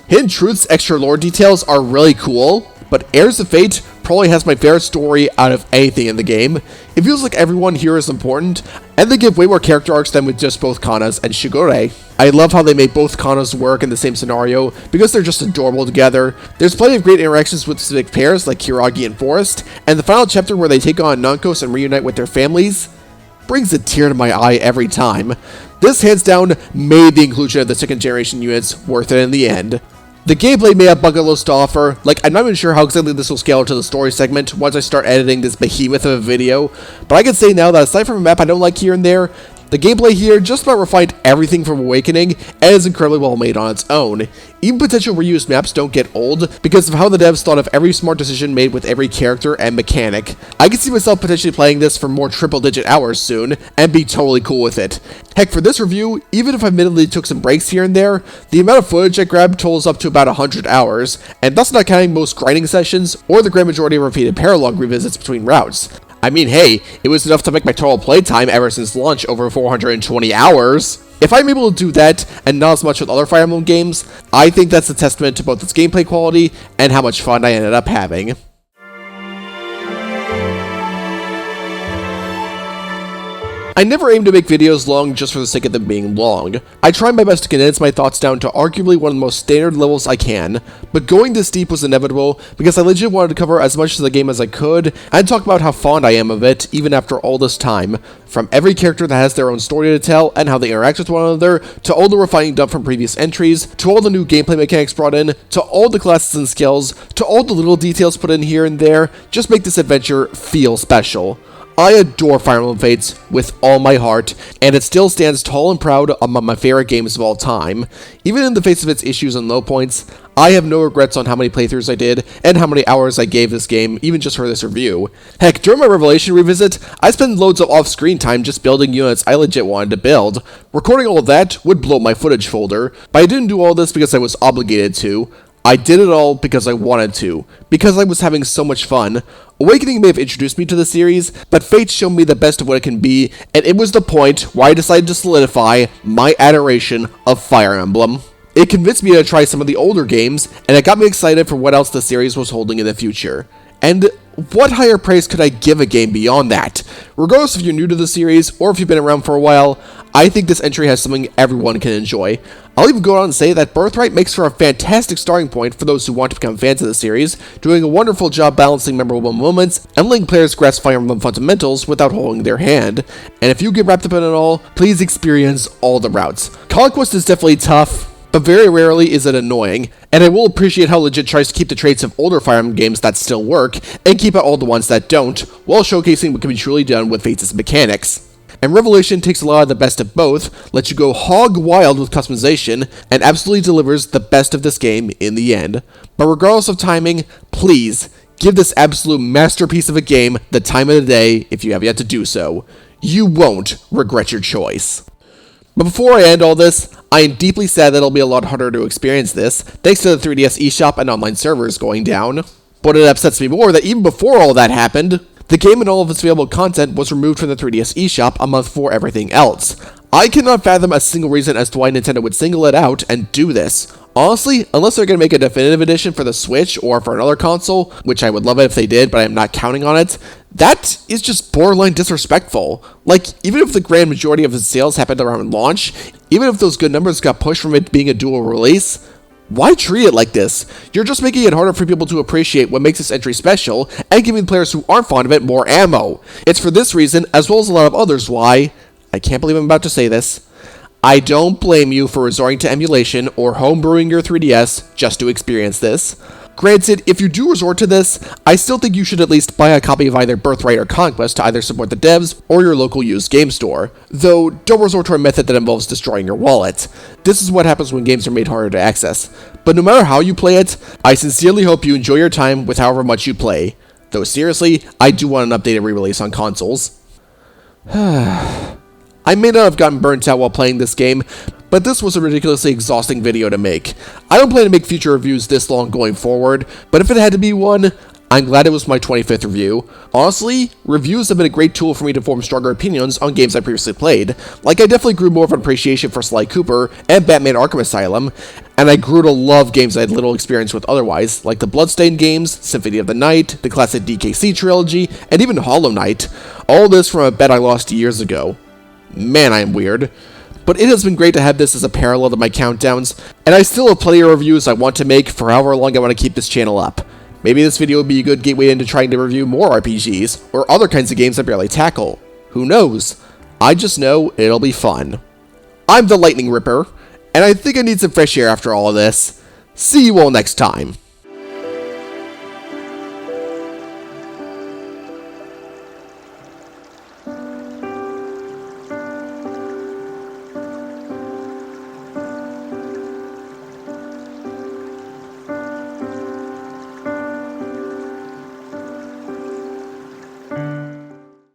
Hidden Truth's extra lore details are really cool, but Heirs of Fate probably has my favorite story out of anything in the game. It feels like everyone here is important, and they give way more character arcs than with just both Kanas and Shigure. I love how they make both Kanas work in the same scenario, because they're just adorable together. There's plenty of great interactions with specific pairs like Kiragi and Forest, and the final chapter where they take on Nankos and reunite with their families brings a tear to my eye every time. This hands down made the inclusion of the second generation units worth it in the end. The gameplay may have bucket loads to offer, like I'm not even sure how exactly this will scale to the story segment once I start editing this behemoth of a video, but I can say now that aside from a map I don't like here and there, the gameplay here just about refined everything from Awakening and is incredibly well made on its own. Even potential reused maps don't get old because of how the devs thought of every smart decision made with every character and mechanic. I can see myself potentially playing this for more triple-digit hours soon and be totally cool with it. Heck, for this review, even if I admittedly took some breaks here and there, the amount of footage I grabbed totals up to about 100 hours, and that's not counting most grinding sessions or the grand majority of repeated Prologue revisits between routes. I mean, hey, it was enough to make my total playtime ever since launch over 420 hours. If I'm able to do that, and not as much with other Fire Emblem games, I think that's a testament to both its gameplay quality and how much fun I ended up having. I never aim to make videos long just for the sake of them being long. I try my best to condense my thoughts down to arguably one of the most standard levels I can, but going this deep was inevitable because I legit wanted to cover as much of the game as I could, and talk about how fond I am of it even after all this time. From every character that has their own story to tell and how they interact with one another, to all the refining done from previous entries, to all the new gameplay mechanics brought in, to all the classes and skills, to all the little details put in here and there, just make this adventure feel special. I adore Fire Emblem Fates with all my heart, and it still stands tall and proud among my favorite games of all time. Even in the face of its issues and low points, I have no regrets on how many playthroughs I did, and how many hours I gave this game, even just for this review. Heck, during my Revelation revisit, I spent loads of off-screen time just building units I legit wanted to build. Recording all of that would blow my footage folder, but I didn't do all this because I was obligated to. I did it all because I wanted to, because I was having so much fun. Awakening may have introduced me to the series, but Fate showed me the best of what it can be, and it was the point where I decided to solidify my adoration of Fire Emblem. It convinced me to try some of the older games, and it got me excited for what else the series was holding in the future. And what higher praise could I give a game beyond that? Regardless if you're new to the series, or if you've been around for a while, I think this entry has something everyone can enjoy. I'll even go on and say that Birthright makes for a fantastic starting point for those who want to become fans of the series, doing a wonderful job balancing memorable moments and letting players grasp Fire Emblem fundamentals without holding their hand. And if you get wrapped up in it all, please experience all the routes. Conquest is definitely tough, but very rarely is it annoying, and I will appreciate how legit tries to keep the traits of older Fire Emblem games that still work, and keep out all the ones that don't, while showcasing what can be truly done with Fates' mechanics. And Revelation takes a lot of the best of both, lets you go hog wild with customization, and absolutely delivers the best of this game in the end. But regardless of timing, please, give this absolute masterpiece of a game the time of the day if you have yet to do so. You won't regret your choice. But before I end all this, I am deeply sad that it'll be a lot harder to experience this, thanks to the 3DS eShop and online servers going down. But it upsets me more that even before all that happened, the game and all of its available content was removed from the 3DS eShop a month before everything else. I cannot fathom a single reason as to why Nintendo would single it out and do this. Honestly, unless they're going to make a definitive edition for the Switch or for another console, which I would love it if they did, but I'm not counting on it, that is just borderline disrespectful. Like, even if the grand majority of its sales happened around launch, even if those good numbers got pushed from it being a dual release, Why treat it like this? You're just making it harder for people to appreciate what makes this entry special, and giving players who aren't fond of it more ammo. It's for this reason, as well as a lot of others, why, I can't believe I'm about to say this, I don't blame you for resorting to emulation or homebrewing your 3DS just to experience this. Granted, if you do resort to this, I still think you should at least buy a copy of either Birthright or Conquest to either support the devs or your local used game store. Though, don't resort to a method that involves destroying your wallet. This is what happens when games are made harder to access. But no matter how you play it, I sincerely hope you enjoy your time with however much you play. Though seriously, I do want an updated re-release on consoles. I may not have gotten burnt out while playing this game, but this was a ridiculously exhausting video to make. I don't plan to make future reviews this long going forward, but if it had to be one, I'm glad it was my 25th review. Honestly, reviews have been a great tool for me to form stronger opinions on games I previously played. Like, I definitely grew more of an appreciation for Sly Cooper and Batman Arkham Asylum, and I grew to love games I had little experience with otherwise, like the Bloodstained games, Symphony of the Night, the classic DKC trilogy, and even Hollow Knight. All this from a bet I lost years ago. Man, I am weird. But it has been great to have this as a parallel to my countdowns, and I still have plenty of reviews I want to make for however long I want to keep this channel up. Maybe this video would be a good gateway into trying to review more RPGs, or other kinds of games I barely tackle. Who knows? I just know it'll be fun. I'm the Lightning Ripper, and I think I need some fresh air after all of this. See you all next time.